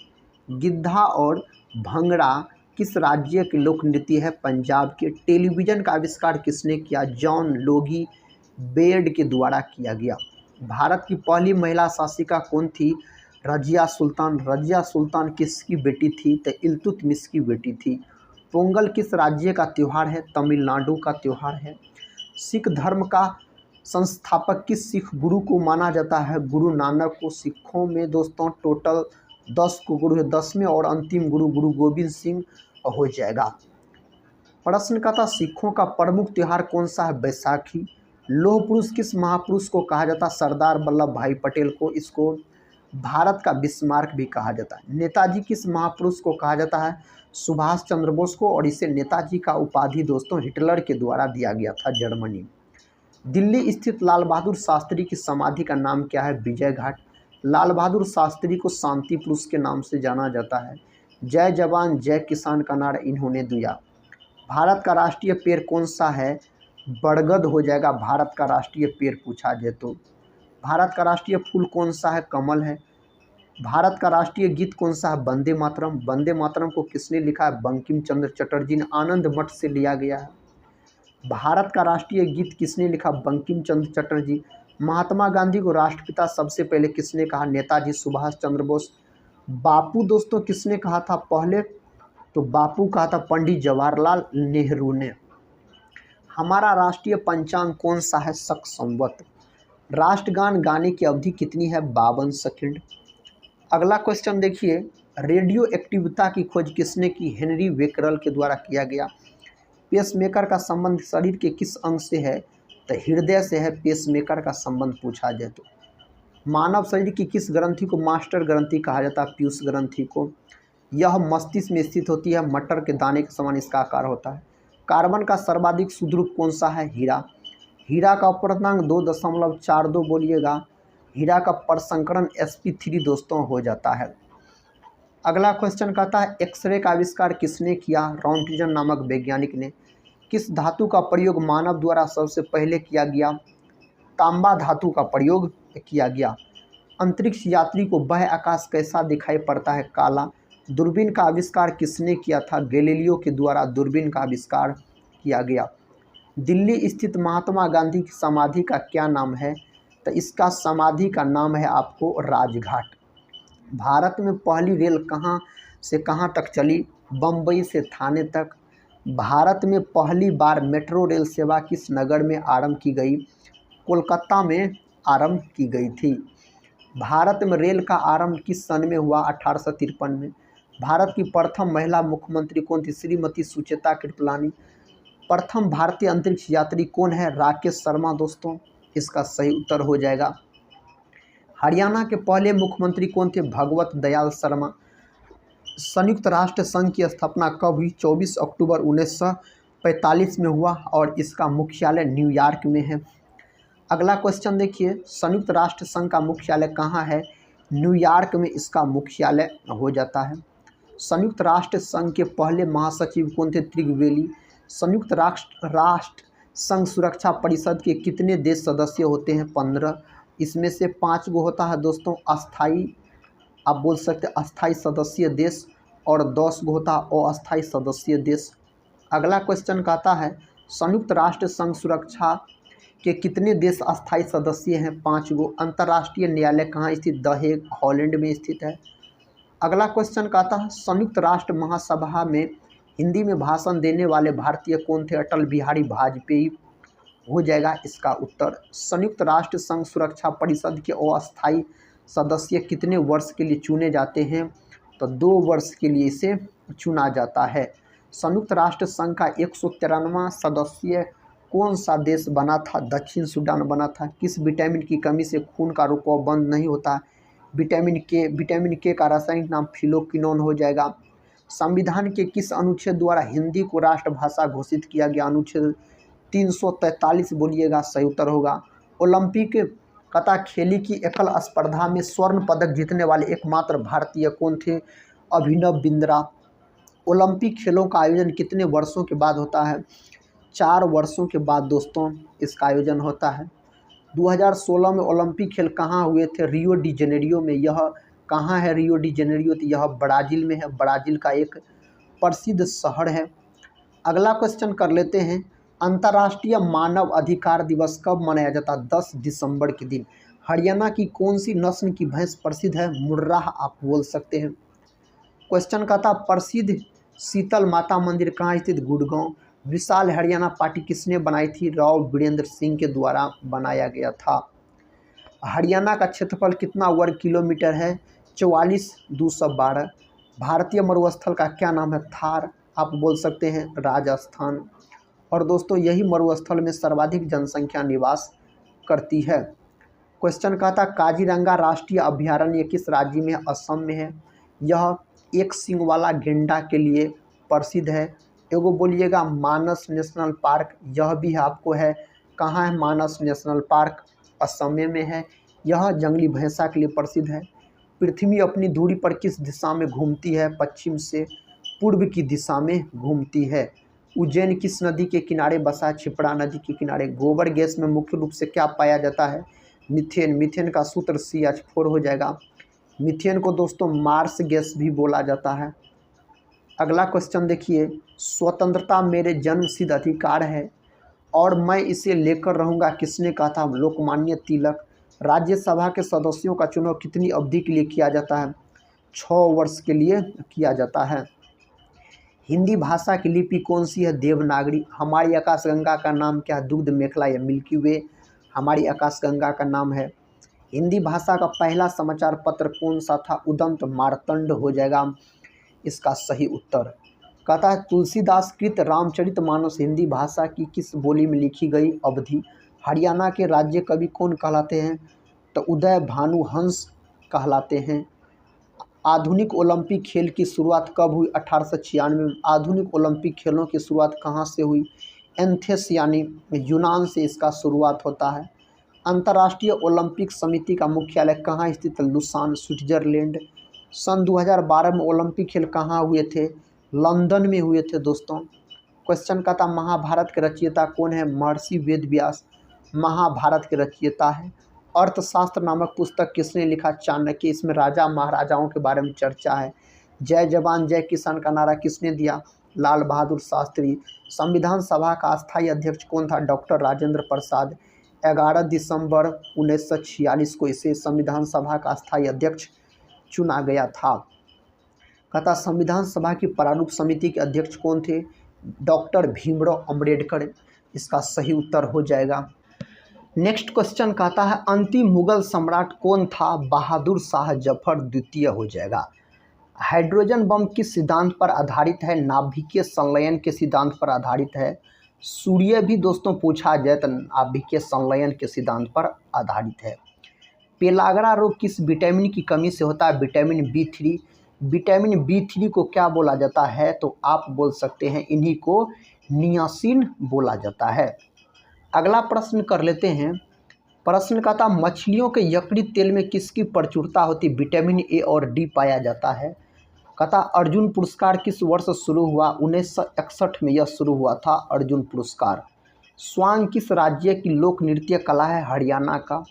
गिद्धा और भंगड़ा किस राज्य के लोक नृत्य है? पंजाब के। टेलीविज़न का आविष्कार किसने किया? जॉन लोगी बेयर्ड के द्वारा किया गया। भारत की पहली महिला शासिका कौन थी? रजिया सुल्तान। रजिया सुल्तान किसकी बेटी थी? तो इल्तुतमिश की बेटी थी। पोंगल किस राज्य का त्यौहार है? तमिलनाडु का त्यौहार है। सिख धर्म का संस्थापक किस सिख गुरु को माना जाता है? गुरु नानक को। सिखों में दोस्तों टोटल 10 को गुरु है, 10वें और अंतिम गुरु गुरु गोविंद सिंह हो जाएगा। प्रश्न का था सिखों का प्रमुख त्यौहार कौन सा है? बैसाखी। लौह पुरुष किस महापुरुष को कहा जाता है? सरदार वल्लभ भाई पटेल को। इसको भारत का बिस्मार्क भी कहा जाता है। नेताजी किस महापुरुष को कहा जाता है? सुभाष चंद्र बोस को। और इसे नेताजी का उपाधि दोस्तों हिटलर के द्वारा दिया गया था, जर्मनी। दिल्ली स्थित लाल बहादुर शास्त्री की समाधि का नाम क्या है? विजय घाट। लाल बहादुर शास्त्री को शांति पुरुष के नाम से जाना जाता है। जय जवान जय किसान का नारा इन्होंने दिया। भारत का राष्ट्रीय पेड़ कौन सा है? बरगद हो जाएगा भारत का राष्ट्रीय पेड़ पूछा जाए तो। भारत का राष्ट्रीय फूल कौन सा है? कमल है। भारत का राष्ट्रीय गीत कौन सा है? वंदे मातरम। वंदे मातरम को किसने लिखा है? बंकिम चंद्र चटर्जी ने। आनंद मठ से लिया गया है। भारत का राष्ट्रीय गीत किसने लिखा? बंकिम चंद्र चटर्जी। महात्मा गांधी को राष्ट्रपिता सबसे पहले किसने कहा? नेताजी सुभाष चंद्र बोस। बापू दोस्तों किसने कहा था पहले? तो बापू कहा था पंडित जवाहरलाल नेहरू ने। हमारा राष्ट्रीय पंचांग कौन सा है? शक संवत। राष्ट्रगान गाने की अवधि कितनी है? 52 सेकंड। अगला क्वेश्चन देखिए, रेडियो एक्टिविटी की खोज किसने की? हेनरी बेकरल के द्वारा किया गया। पेसमेकर का संबंध शरीर के किस अंग से है? तो हृदय से है पेसमेकर का संबंध पूछा जाए तो। मानव शरीर की किस ग्रंथि को मास्टर ग्रंथि कहा जाता है? पीयूष ग्रंथि को। यह मस्तिष्क में स्थित होती है, मटर के दाने के समान इसका आकार होता है। कार्बन का सर्वाधिक सुदृढ़ कौन सा है? हीरा। हीरा का अपवर्तनांक 2.42 बोलिएगा। हीरा का प्रसंकरण sp3 दोस्तों हो जाता है। अगला क्वेश्चन कहता है, एक्सरे का आविष्कार किसने किया? रॉन्टिजन नामक वैज्ञानिक ने। किस धातु का प्रयोग मानव द्वारा सबसे पहले किया गया? तांबा धातु का प्रयोग किया गया। अंतरिक्ष यात्री को बाह्य आकाश कैसा दिखाई पड़ता है? काला। दूरबीन का आविष्कार किसने किया था? गैलीलियो के द्वारा दूरबीन का आविष्कार किया गया। दिल्ली स्थित महात्मा गांधी की समाधि का क्या नाम है? तो इसका समाधि का नाम है आपको राजघाट। भारत में पहली रेल कहाँ से कहाँ तक चली? बम्बई से थाने तक। भारत में पहली बार मेट्रो रेल सेवा किस नगर में आरंभ की गई? कोलकाता में आरंभ की गई थी। भारत में रेल का आरंभ किस सन में हुआ? 1853 में। भारत की प्रथम महिला मुख्यमंत्री कौन थी? श्रीमती सुचेता कृपलानी। प्रथम भारतीय अंतरिक्ष यात्री कौन है? राकेश शर्मा दोस्तों इसका सही उत्तर हो जाएगा। हरियाणा के पहले मुख्यमंत्री कौन थे? भगवत दयाल शर्मा। संयुक्त राष्ट्र संघ की स्थापना कब हुई? 24 अक्टूबर 1945 में हुआ और इसका मुख्यालय न्यूयॉर्क में है। अगला क्वेश्चन देखिए, संयुक्त राष्ट्र संघ का मुख्यालय कहाँ है? न्यूयॉर्क में इसका मुख्यालय हो जाता है। संयुक्त राष्ट्र संघ के पहले महासचिव कौन थे? त्रिगवेली। संयुक्त राष्ट्र संघ सुरक्षा परिषद के कितने देश सदस्य होते हैं? 15। इसमें से 5 गो होता है दोस्तों अस्थाई, आप बोल सकते हैं अस्थाई सदस्य देश, और 10 गो होता है अस्थाई सदस्य देश। अगला क्वेश्चन कहता है, संयुक्त राष्ट्र संघ सुरक्षा के कितने देश अस्थाई सदस्य हैं? 5 गो। अंतर्राष्ट्रीय न्यायालय कहाँ स्थित? द हेग, हॉलैंड में स्थित है। अगला क्वेश्चन कहता है, संयुक्त राष्ट्र महासभा में हिंदी में भाषण देने वाले भारतीय कौन थे? अटल बिहारी वाजपेयी हो जाएगा इसका उत्तर। संयुक्त राष्ट्र संघ सुरक्षा परिषद के अस्थायी सदस्य कितने वर्ष के लिए चुने जाते हैं? तो 2 वर्ष के लिए इसे चुना जाता है। संयुक्त राष्ट्र संघ का 193वां सदस्य कौन सा देश बना था? दक्षिण सूडान बना था। किस विटामिन की कमी से खून का रुकाव बंद नहीं होता? विटामिन के। विटामिन के का रासायनिक नाम फिलोक्विनोन हो जाएगा। संविधान के किस अनुच्छेद द्वारा हिंदी को राष्ट्रभाषा घोषित किया गया? अनुच्छेद 343 बोलिएगा सही उत्तर होगा। ओलंपिक कता खेली की एकल स्पर्धा में स्वर्ण पदक जीतने वाले एकमात्र भारतीय कौन थे? अभिनव बिंद्रा। ओलंपिक खेलों का आयोजन कितने वर्षों के बाद होता है? 4 वर्षों के बाद दोस्तों इसका आयोजन होता है। 2016 में ओलंपिक खेल कहाँ हुए थे? रियो डी जेनेरियो में। यह कहाँ है रियो डी जेनेरियो? तो यह ब्राज़ील में है। ब्राज़ील का एक प्रसिद्ध शहर है। अगला क्वेश्चन कर लेते हैं, अंतर्राष्ट्रीय मानव अधिकार दिवस कब मनाया जाता है? 10 दिसंबर के दिन। हरियाणा की कौन सी नस्ल की भैंस प्रसिद्ध है? मुर्राह आप बोल सकते हैं। क्वेश्चन का था, प्रसिद्ध शीतल माता मंदिर कहाँ स्थित? गुड़गांव। विशाल हरियाणा पार्टी किसने बनाई थी? राव वीरेंद्र सिंह के द्वारा बनाया गया था। हरियाणा का क्षेत्रफल कितना वर्ग किलोमीटर है? 44,212। भारतीय मरुस्थल का क्या नाम है? थार आप बोल सकते हैं राजस्थान। और दोस्तों यही मरुस्थल में सर्वाधिक जनसंख्या निवास करती है। क्वेश्चन का था, काजीरंगा राष्ट्रीय अभयारण्य किस राज्य में? असम में है। यह एक सींग वाला गेंडा के लिए प्रसिद्ध है। एगो बोलिएगा मानस नेशनल पार्क, यह भी आपको है। कहाँ है मानस नेशनल पार्क? असम में है। यह जंगली भैंसा के लिए प्रसिद्ध है। पृथ्वी अपनी धुरी पर किस दिशा में घूमती है? पश्चिम से पूर्व की दिशा में घूमती है। उज्जैन किस नदी के किनारे बसा है? क्षिप्रा नदी के किनारे। गोबर गैस में मुख्य रूप से क्या पाया जाता है? मीथेन। मीथेन का सूत्र CH4 हो जाएगा। मीथेन को दोस्तों मार्स गैस भी बोला जाता है। अगला क्वेश्चन देखिए, स्वतंत्रता मेरे जन्मसिद्ध अधिकार है और मैं इसे लेकर रहूँगा किसने कहा था? लोकमान्य तिलक। राज्यसभा के सदस्यों का चुनाव कितनी अवधि के लिए किया जाता है? 6 वर्ष के लिए किया जाता है। हिंदी भाषा की लिपि कौन सी है? देवनागरी। हमारी आकाशगंगा का नाम क्या है? दुग्ध मेखला या मिल्की वे। हमारी आकाशगंगा का नाम है। हिंदी भाषा का पहला समाचार पत्र कौन सा था? उदंत मार्तंड हो जाएगा इसका सही उत्तर। कहता है तुलसीदास कृत रामचरितमानस हिंदी भाषा की किस बोली में लिखी गई? अवधी। हरियाणा के राज्य कवि कौन कहलाते हैं? तो उदय भानु हंस कहलाते हैं। आधुनिक ओलंपिक खेल की शुरुआत कब हुई? 1896 में। आधुनिक ओलंपिक खेलों की शुरुआत कहाँ से हुई? एथेंस यानी यूनान से इसका शुरुआत होता है। अंतर्राष्ट्रीय ओलंपिक समिति का मुख्यालय कहाँ स्थित है? Lausanne, Switzerland. सन 2012 में ओलंपिक खेल कहाँ हुए थे? लंदन में हुए थे दोस्तों। क्वेश्चन का था महाभारत के रचयिता कौन है? महर्षि वेदव्यास महाभारत के रचयिता है। अर्थशास्त्र नामक पुस्तक किसने लिखा? चाणक्य। इसमें राजा महाराजाओं के बारे में चर्चा है। जय जवान जय किसान का नारा किसने दिया? लाल बहादुर शास्त्री। संविधान सभा का अस्थायी अध्यक्ष कौन था? डॉक्टर राजेंद्र प्रसाद। 11 दिसंबर 1946 को इसे संविधान सभा का अस्थायी अध्यक्ष चुना गया था। कहता संविधान सभा की प्रारूप समिति के अध्यक्ष कौन थे? डॉक्टर भीमराव अम्बेडकर। इसका सही उत्तर हो जाएगा। नेक्स्ट क्वेश्चन कहता है अंतिम मुगल सम्राट कौन था? बहादुर शाह जफर द्वितीय हो जाएगा। हाइड्रोजन बम किस सिद्धांत पर आधारित है? नाभिकीय संलयन के सिद्धांत पर आधारित है। सूर्य भी दोस्तों पूछा जाए तो नाभिकीय संलयन के सिद्धांत पर आधारित है। पेलाग्रा रोग किस विटामिन की कमी से होता है? Vitamin B3। विटामिन B3 को क्या बोला जाता है? तो आप बोल सकते हैं इन्हीं को नियासिन बोला जाता है। अगला प्रश्न कर लेते हैं। प्रश्न का था मछलियों के यकृत तेल में किसकी प्रचुरता होती? विटामिन A और D पाया जाता है। कहता अर्जुन पुरस्कार किस वर्ष शुरू हुआ? 1961 में यह शुरू हुआ था अर्जुन पुरस्कार। स्वांग किस राज्य की लोक नृत्य कला है? हरियाणा का।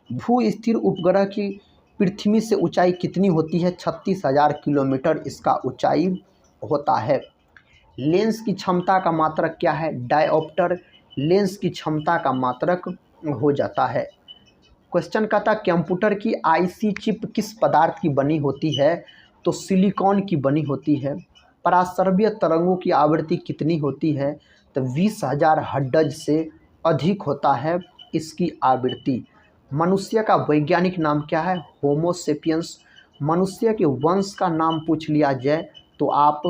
भू स्थिर उपग्रह की पृथ्वी से ऊंचाई कितनी होती है? 36,000 किलोमीटर इसका ऊंचाई होता है। लेंस की क्षमता का मात्रक क्या है? डायोप्टर लेंस की क्षमता का मात्रक हो जाता है। क्वेश्चन का था कंप्यूटर की आईसी चिप किस पदार्थ की बनी होती है? तो सिलिकॉन की बनी होती है। पराश्रव्य तरंगों की आवृत्ति कितनी होती है? तो 20,000 हर्ट्ज से अधिक होता है इसकी आवृत्ति। मनुष्य का वैज्ञानिक नाम क्या है? होमो सेपियंस। मनुष्य के वंश का नाम पूछ लिया जाए तो आप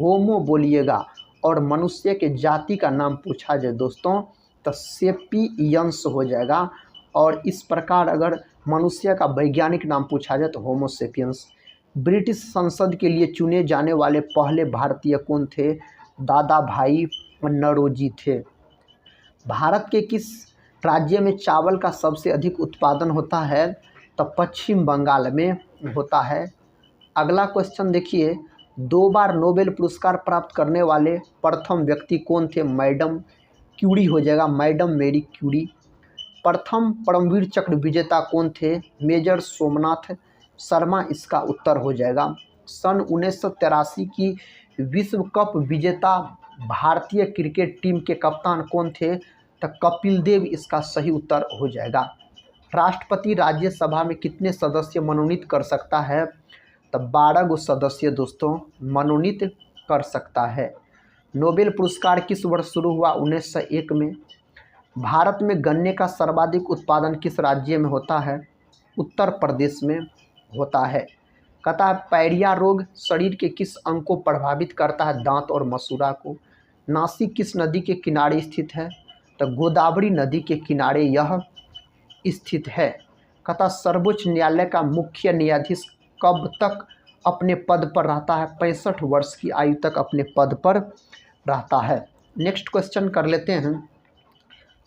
होमो बोलिएगा, और मनुष्य के जाति का नाम पूछा जाए दोस्तों तो सेपियंस हो जाएगा। और इस प्रकार अगर मनुष्य का वैज्ञानिक नाम पूछा जाए तो होमो सेपियंस। ब्रिटिश संसद के लिए चुने जाने वाले पहले भारतीय कौन थे? दादा भाई नौरोजी थे। भारत के किस राज्य में चावल का सबसे अधिक उत्पादन होता है? तो पश्चिम बंगाल में होता है। अगला क्वेश्चन देखिए, 2 बार नोबेल पुरस्कार प्राप्त करने वाले प्रथम व्यक्ति कौन थे? मैडम क्यूरी हो जाएगा, मैडम मेरी क्यूरी। प्रथम परमवीर चक्र विजेता कौन थे? मेजर सोमनाथ शर्मा इसका उत्तर हो जाएगा। सन 1983 की विश्व कप विजेता भारतीय क्रिकेट टीम के कप्तान कौन थे? तो कपिल देव इसका सही उत्तर हो जाएगा। राष्ट्रपति राज्यसभा में कितने सदस्य मनोनीत कर सकता है? तो 12 सदस्य दोस्तों मनोनीत कर सकता है। नोबेल पुरस्कार किस वर्ष शुरू हुआ? 1901 में। भारत में गन्ने का सर्वाधिक उत्पादन किस राज्य में होता है? उत्तर प्रदेश में होता है। कहता है पायरिया रोग शरीर के किस अंग को प्रभावित करता है? दांत और मसूड़ा को। नासिक किस नदी के किनारे स्थित है? तो गोदावरी नदी के किनारे यह स्थित है। कहता सर्वोच्च न्यायालय का मुख्य न्यायाधीश कब तक अपने पद पर रहता है? 65 वर्ष की आयु तक अपने पद पर रहता है। नेक्स्ट क्वेश्चन कर लेते हैं।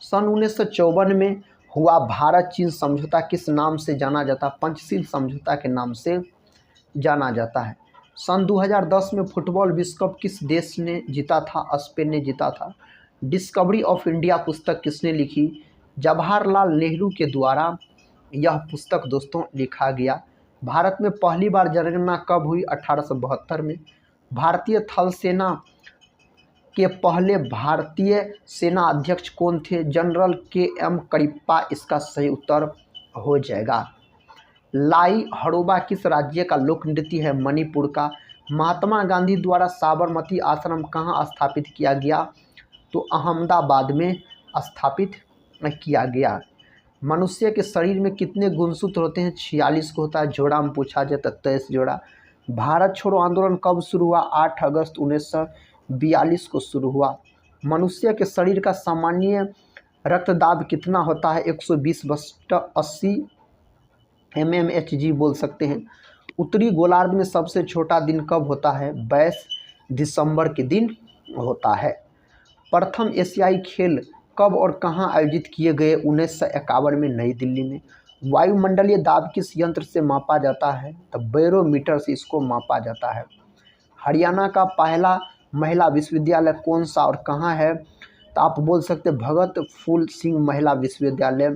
सन 1954 में हुआ भारत चीन समझौता किस नाम से जाना जाता? पंचशील समझौता के नाम से जाना जाता है। सन 2010 में फुटबॉल विश्व कप किस देश ने जीता था? स्पेन ने जीता था। डिस्कवरी ऑफ इंडिया पुस्तक किसने लिखी? जवाहरलाल नेहरू के द्वारा यह पुस्तक दोस्तों लिखा गया। भारत में पहली बार जनगणना कब हुई? 1872 में। भारतीय थल सेना के पहले भारतीय सेना अध्यक्ष कौन थे? जनरल KM करिप्पा इसका सही उत्तर हो जाएगा। लाई हड़ोबा किस राज्य का लोक नृत्य है? मणिपुर का। महात्मा गांधी द्वारा साबरमती आश्रम कहाँ स्थापित किया गया? तो अहमदाबाद में स्थापित किया गया। मनुष्य के शरीर में कितने गुणसूत्र होते हैं? 46 को होता है। जोड़ा में पूछा जाए तो 23 जोड़ा। भारत छोड़ो आंदोलन कब शुरू हुआ? 8 अगस्त 1942 को शुरू हुआ। मनुष्य के शरीर का सामान्य रक्तदाब कितना होता है? 120/80 mmHg बोल सकते हैं। उत्तरी गोलार्ध में सबसे छोटा दिन कब होता है? 22 दिसंबर के दिन होता है। प्रथम एशियाई खेल कब और कहां आयोजित किए गए? 1951 में नई दिल्ली में। वायुमंडलीय दाब किस यंत्र से मापा जाता है? तो बैरोमीटर से इसको मापा जाता है। हरियाणा का पहला महिला विश्वविद्यालय कौन सा और कहाँ है? तो आप बोल सकते भगत फूल सिंह महिला विश्वविद्यालय,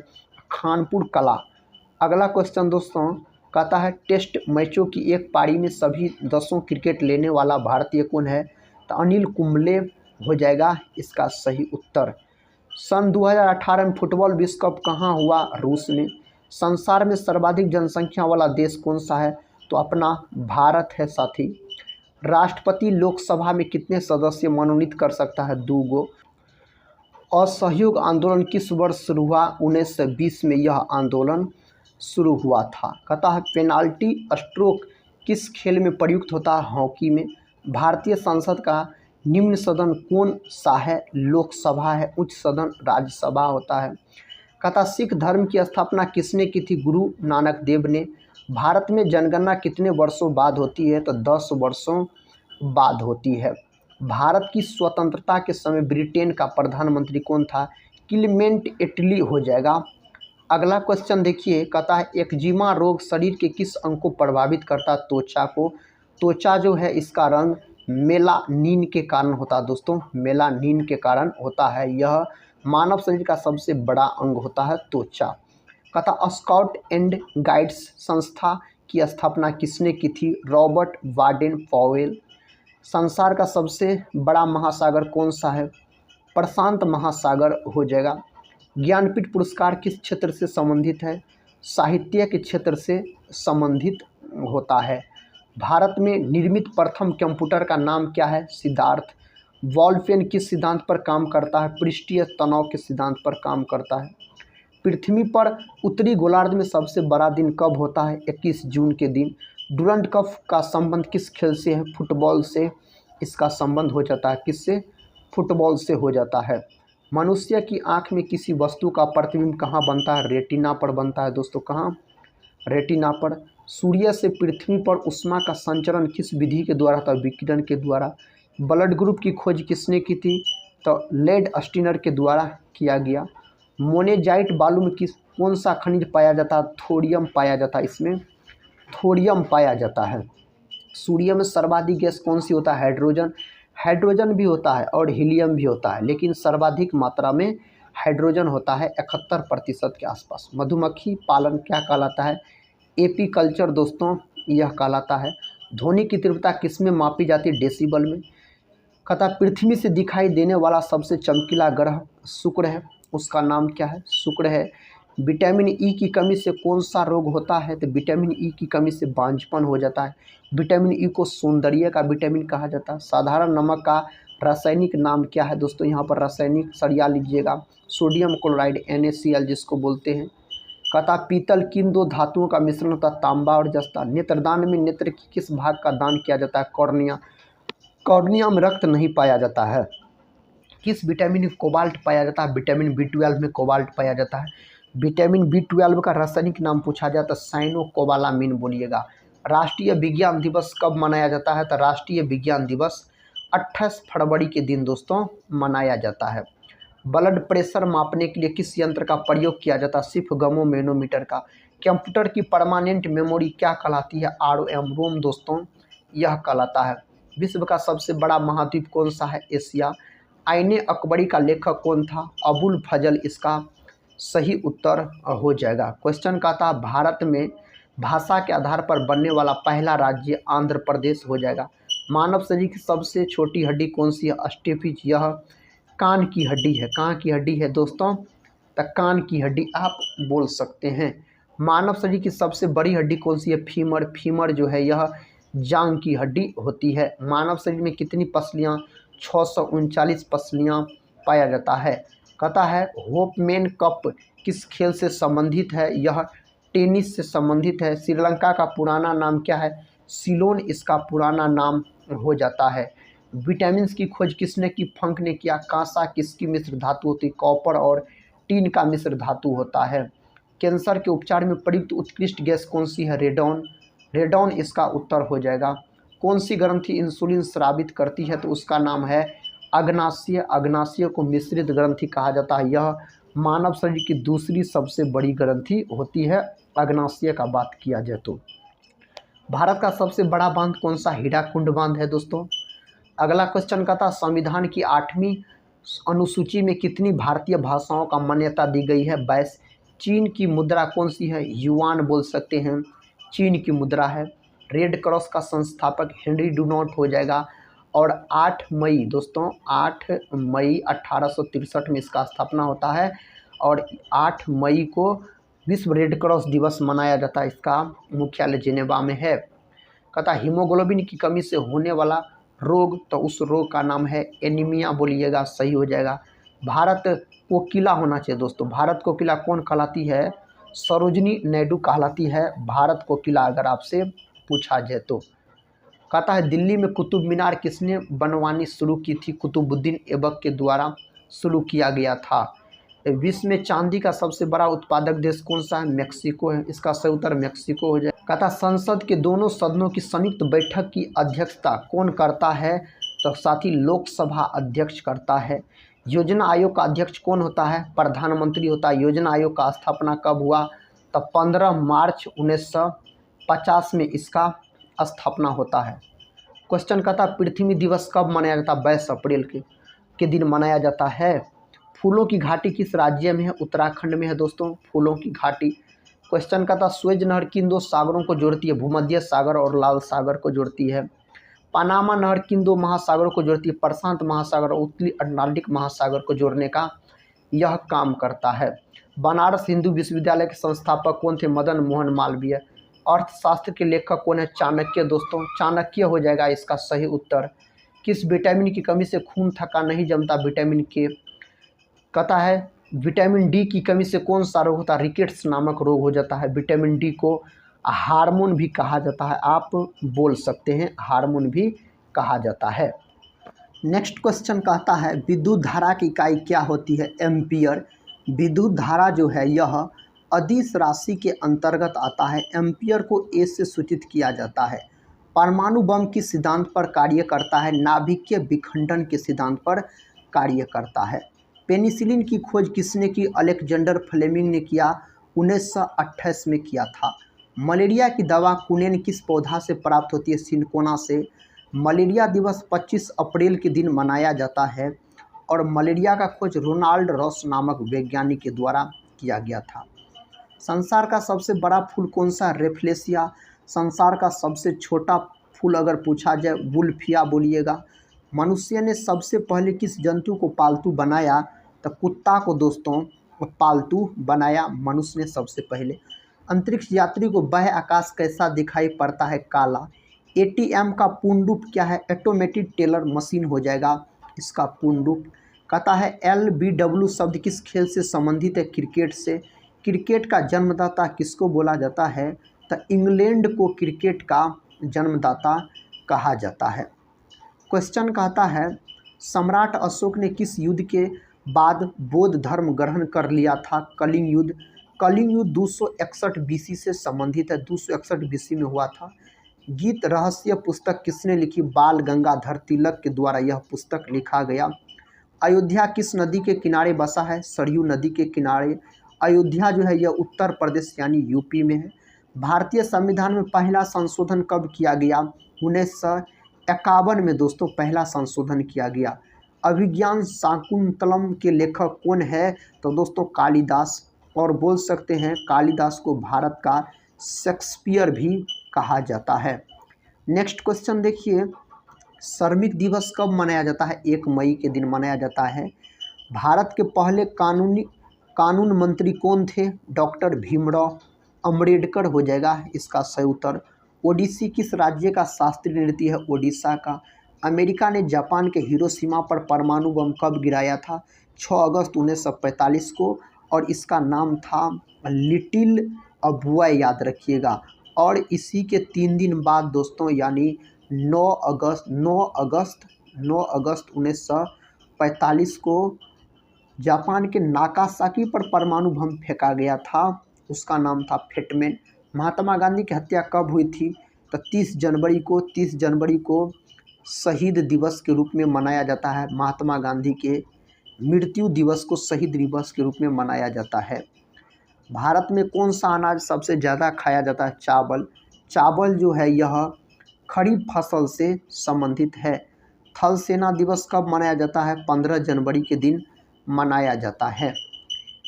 खानपुर कला। अगला क्वेश्चन दोस्तों कहता है टेस्ट मैचों की एक पारी में सभी 10 क्रिकेट लेने वाला भारतीय कौन है? तो अनिल कुंबले हो जाएगा इसका सही उत्तर। सन 2018 में फुटबॉल विश्व कप कहाँ हुआ? रूस में। संसार में सर्वाधिक जनसंख्या वाला देश कौन सा है? तो अपना भारत है साथी। राष्ट्रपति लोकसभा में कितने सदस्य मनोनीत कर सकता है? 2 गो। असहयोग आंदोलन किस वर्ष शुरू हुआ? 1920 में यह आंदोलन शुरू हुआ था। कहता है पेनाल्टी स्ट्रोक किस खेल में प्रयुक्त होता है? हॉकी में। भारतीय संसद का निम्न सदन कौन सा है? लोकसभा है। उच्च सदन राज्यसभा होता है। कहता सिख धर्म की स्थापना किसने की थी? गुरु नानक देव ने। भारत में जनगणना कितने वर्षों बाद होती है? तो 10 वर्षों बाद होती है। भारत की स्वतंत्रता के समय ब्रिटेन का प्रधानमंत्री कौन था? क्लीमेंट एटली हो जाएगा। अगला क्वेश्चन देखिए कहता है एक्जिमा रोग शरीर के किस अंग को प्रभावित करता है? त्वचा को। त्वचा जो है इसका रंग मेलानिन के कारण होता है दोस्तों, मेलानिन के कारण होता है। यह मानव शरीर का सबसे बड़ा अंग होता है त्वचा। कहता स्काउट एंड गाइड्स संस्था की स्थापना किसने की थी? Robert warden Powell. संसार का सबसे बड़ा महासागर कौन सा है? प्रशांत महासागर हो जाएगा। ज्ञानपीठ पुरस्कार किस क्षेत्र से संबंधित है? साहित्य के क्षेत्र से संबंधित होता है। भारत में निर्मित प्रथम कंप्यूटर का नाम क्या है? सिद्धार्थ। वॉल्फेन किस सिद्धांत पर काम करता है? पृष्ठीय तनाव के सिद्धांत पर काम करता है। पृथ्वी पर उत्तरी गोलार्ध में सबसे बड़ा दिन कब होता है? 21 जून के दिन। डूरंड कप का संबंध किस खेल से है? फुटबॉल से इसका संबंध हो जाता है। किससे? फुटबॉल से हो जाता है। मनुष्य की आंख में किसी वस्तु का प्रतिबिंब कहाँ बनता है? रेटिना पर बनता है दोस्तों। कहाँ? रेटिना पर। सूर्य से पृथ्वी पर ऊष्मा का संचरण किस विधि के द्वारा था? विकिरण के द्वारा। ब्लड ग्रुप की खोज किसने की थी? तो लेड स्टीनर के द्वारा किया गया। मोनेजाइट बालू में कौन सा खनिज पाया जाता है? थोरियम पाया जाता है। इसमें थोरियम पाया जाता है। सूर्य में सर्वाधिक गैस कौन सी होता है? हाइड्रोजन। हाइड्रोजन भी होता है और हीलियम भी होता है, लेकिन सर्वाधिक मात्रा में हाइड्रोजन होता है 71% के आसपास। मधुमक्खी पालन क्या कहलाता है? एपीकल्चर दोस्तों यह कहलाता है। ध्वनि की तीव्रता किस में मापी जाती है? डेसिबल में। कहता पृथ्वी से दिखाई देने वाला सबसे चमकीला ग्रह शुक्र है। उसका नाम क्या है? शुक्र है। विटामिन ई की कमी से कौन सा रोग होता है? तो विटामिन ई की कमी से बांझपन हो जाता है। विटामिन ई को सौंदर्य का विटामिन कहा जाता है। साधारण नमक का रासायनिक नाम क्या है दोस्तों? यहाँ पर रासायनिक सरिया लीजिएगा, सोडियम क्लोराइड NaCl जिसको बोलते हैं। कहता पीतल किन 2 धातुओं का मिश्रण होता है? तांबा और जस्ता। नेत्रदान में नेत्र की किस भाग का दान किया जाता है? कॉर्निया। कॉर्निया में रक्त नहीं पाया जाता है। किस विटामिन में कोबाल्ट पाया जाता है? विटामिन B12 में कोबाल्ट पाया जाता है। विटामिन B12 का रासायनिक नाम पूछा जाता है साइनोकोबालामिन बोलिएगा। राष्ट्रीय विज्ञान दिवस कब मनाया जाता है? तो राष्ट्रीय विज्ञान दिवस 28 फरवरी के दिन दोस्तों मनाया जाता है। ब्लड प्रेशर मापने के लिए किस यंत्र का प्रयोग किया जाता है? सिर्फ गमोमेनोमीटर का। कंप्यूटर की परमानेंट मेमोरी क्या कहलाती है? ROM रोम दोस्तों यह कहलाता है। विश्व का सबसे बड़ा महाद्वीप कौन सा है? एशिया। आईने अकबरी का लेखक कौन था? अबुल फजल इसका सही उत्तर हो जाएगा। क्वेश्चन कहता है भारत में भाषा के आधार पर बनने वाला पहला राज्य आंध्र प्रदेश हो जाएगा। मानव शरीर की सबसे छोटी हड्डी कौन सी है? स्टेपिज। यह कान की हड्डी है। कहाँ की हड्डी है दोस्तों? तो कान की हड्डी आप बोल सकते हैं। मानव शरीर की सबसे बड़ी हड्डी कौन सी है? फीमर। फीमर जो है यह जांग की हड्डी होती है। मानव शरीर में कितनी पसलियाँ? 639 पसलियाँ पाया जाता है। कहता है होपमैन कप किस खेल से संबंधित है? यह टेनिस से संबंधित है। श्रीलंका का पुराना नाम क्या है? सिलोन इसका पुराना नाम हो जाता है। विटामिन की खोज किसने की? फंक ने किया। कांसा किसकी मिश्र धातु होती है? कॉपर और टीन का मिश्र धातु होता है। कैंसर के उपचार में प्रयुक्त उत्कृष्ट गैस कौन सी है? रेडॉन। रेडॉन इसका उत्तर हो जाएगा। कौन सी ग्रंथि इंसुलिन स्रावित करती है? तो उसका नाम है अग्नाशय। अग्नाशय को मिश्रित ग्रंथि कहा जाता है। यह मानव शरीर की दूसरी सबसे बड़ी ग्रंथि होती है अग्नाशय का बात किया जाए तो। भारत का सबसे बड़ा बांध कौन सा? हीराकुंड बांध है दोस्तों। अगला क्वेश्चन का था संविधान की 8वीं अनुसूची में कितनी भारतीय भाषाओं का मान्यता दी गई है? 22। चीन की मुद्रा कौन सी है? युआन बोल सकते हैं, चीन की मुद्रा है। रेड क्रॉस का संस्थापक हेनरी डुनॉट हो जाएगा। और 8 मई दोस्तों, 8 मई 1863 में इसका स्थापना होता है। और 8 मई को विश्व रेड क्रॉस दिवस मनाया जाता है। इसका मुख्यालय जिनेवा में है। कहता हीमोग्लोबिन की कमी से होने वाला रोग, तो उस रोग का नाम है एनीमिया बोलिएगा, सही हो जाएगा। भारत कोकिला होना चाहिए दोस्तों। भारत कोकिला कौन कहलाती है? सरोजनी नायडू कहलाती है भारत कोकिला, अगर आपसे पूछा जाए तो। कहता है दिल्ली में कुतुब मीनार किसने बनवानी शुरू की थी? कुतुबुद्दीन ऐबक के द्वारा शुरू किया गया था। विश्व में चांदी का सबसे बड़ा उत्पादक देश कौन सा है? मेक्सिको है। इसका सही उत्तर मेक्सिको हो जाए। कहता संसद के दोनों सदनों की संयुक्त बैठक की अध्यक्षता कौन करता है? तो साथी लोकसभा अध्यक्ष करता है। योजना आयोग का अध्यक्ष कौन होता है? प्रधानमंत्री होता है। योजना आयोग का स्थापना कब हुआ? तो 15 मार्च 1950 में इसका स्थापना होता है। क्वेश्चन कहता पृथ्वी दिवस कब मनाया जाता है? 22 अप्रैल के दिन मनाया जाता है। फूलों की घाटी किस राज्य में है? उत्तराखंड में है दोस्तों फूलों की घाटी। क्वेश्चन का था स्वेज नहर किन दो सागरों को जोड़ती है? भूमध्य सागर और लाल सागर को जोड़ती है। पनामा नहर किन दो महासागरों को जोड़ती है? प्रशांत महासागर और उत्तरी अटलांटिक महासागर को जोड़ने का यह काम करता है। बनारस हिंदू विश्वविद्यालय के संस्थापक कौन थे? मदन मोहन मालवीय। अर्थशास्त्र के लेखक कौन है? चाणक्य दोस्तों, चाणक्य हो जाएगा इसका सही उत्तर। किस विटामिन की कमी से खून थका नहीं जमता? विटामिन के। कहता है विटामिन डी की कमी से कौन सा रोग होता है? रिकेट्स नामक रोग हो जाता है। विटामिन डी को हार्मोन भी कहा जाता है, आप बोल सकते हैं हार्मोन भी कहा जाता है। नेक्स्ट क्वेश्चन कहता है विद्युत धारा की इकाई क्या होती है? एम्पियर। विद्युत धारा जो है यह अदिश राशि के अंतर्गत आता है। एम्पियर को ए से सूचित किया जाता है। परमाणु बम किस सिद्धांत पर कार्य करता है? नाभिकीय विखंडन के सिद्धांत पर कार्य करता है। पेनिसिलिन की खोज किसने की? अलेक्जेंडर फ्लेमिंग ने किया, 1928 में किया था। मलेरिया की दवा कुनेन किस पौधा से प्राप्त होती है? सिनकोना से। मलेरिया दिवस 25 अप्रैल के दिन मनाया जाता है और मलेरिया का खोज रोनाल्ड रॉस नामक वैज्ञानिक के द्वारा किया गया था। संसार का सबसे बड़ा फूल कौन सा? रेफ्लेसिया। संसार का सबसे छोटा फूल अगर पूछा जाए वुल्फिया बोलिएगा। मनुष्य ने सबसे पहले किस जंतु को पालतू बनाया? तो कुत्ता को दोस्तों पालतू बनाया मनुष्य ने सबसे पहले। अंतरिक्ष यात्री को बाह्य आकाश कैसा दिखाई पड़ता है? काला। एटीएम का पूर्ण रूप क्या है? ऑटोमेटेड टेलर मशीन हो जाएगा इसका पूर्ण रूप। कहता है LBW शब्द किस खेल से संबंधित है? क्रिकेट से। क्रिकेट का जन्मदाता किसको बोला जाता है? तो इंग्लैंड को क्रिकेट का जन्मदाता कहा जाता है। क्वेश्चन कहता है सम्राट अशोक ने किस युद्ध के बाद बौद्ध धर्म ग्रहण कर लिया था? कलिंग युद्ध। कलिंग युद्ध 261 BC से संबंधित है, 261 BC में हुआ था। गीत रहस्य पुस्तक किसने लिखी? बाल गंगाधर तिलक के द्वारा यह पुस्तक लिखा गया। अयोध्या किस नदी के किनारे बसा है? सरयू नदी के किनारे। अयोध्या जो है यह उत्तर प्रदेश यानी यूपी में है। भारतीय संविधान में पहला संशोधन कब किया गया? 1951 में दोस्तों पहला संशोधन किया गया। अभिज्ञान शाकुंतलम के लेखक कौन है? तो दोस्तों कालिदास, और बोल सकते हैं कालिदास को भारत का शेक्सपियर भी कहा जाता है। नेक्स्ट क्वेश्चन देखिए श्रमिक दिवस कब मनाया जाता है? 1 मई के दिन मनाया जाता है। भारत के पहले कानून मंत्री कौन थे? डॉक्टर भीमराव अम्बेडकर हो जाएगा इसका सही उत्तर। ओडिसी किस राज्य का शास्त्रीय नृत्य है? ओडिशा का। अमेरिका ने जापान के हिरोशिमा पर परमाणु बम कब गिराया था? 6 अगस्त 1945 को, और इसका नाम था लिटिल अबुआ, याद रखिएगा। और इसी के 3 दिन बाद दोस्तों यानी 9 अगस्त 1945 को जापान के नागासाकी पर परमाणु बम फेंका गया था। उसका नाम था फेटमैन। महात्मा गांधी की हत्या कब हुई थी? तो 30 जनवरी को शहीद दिवस के रूप में मनाया जाता है। महात्मा गांधी के मृत्यु दिवस को शहीद दिवस के रूप में मनाया जाता है। भारत में कौन सा अनाज सबसे ज़्यादा खाया जाता है? चावल। चावल जो है यह खरीफ फसल से संबंधित है। थल सेना दिवस कब मनाया जाता है? 15 जनवरी के दिन मनाया जाता है।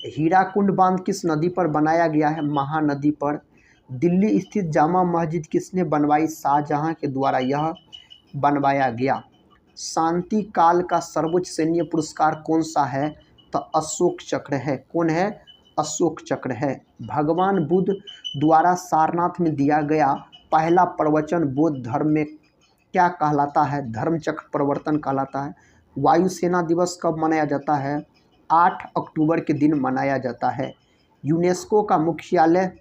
हीराकुंड बांध किस नदी पर बनाया गया है? महानदी पर। दिल्ली स्थित जामा मस्जिद किसने बनवाई? शाहजहां के द्वारा यह बनवाया गया। शांति काल का सर्वोच्च सैन्य पुरस्कार कौन सा है? तो अशोक चक्र है। कौन है? अशोक चक्र है। भगवान बुद्ध द्वारा सारनाथ में दिया गया पहला प्रवचन बौद्ध धर्म में क्या कहलाता है? धर्मचक्र प्रवर्तन कहलाता है। वायुसेना दिवस कब मनाया जाता है? 8 अक्टूबर के दिन मनाया जाता है। यूनेस्को का मुख्यालय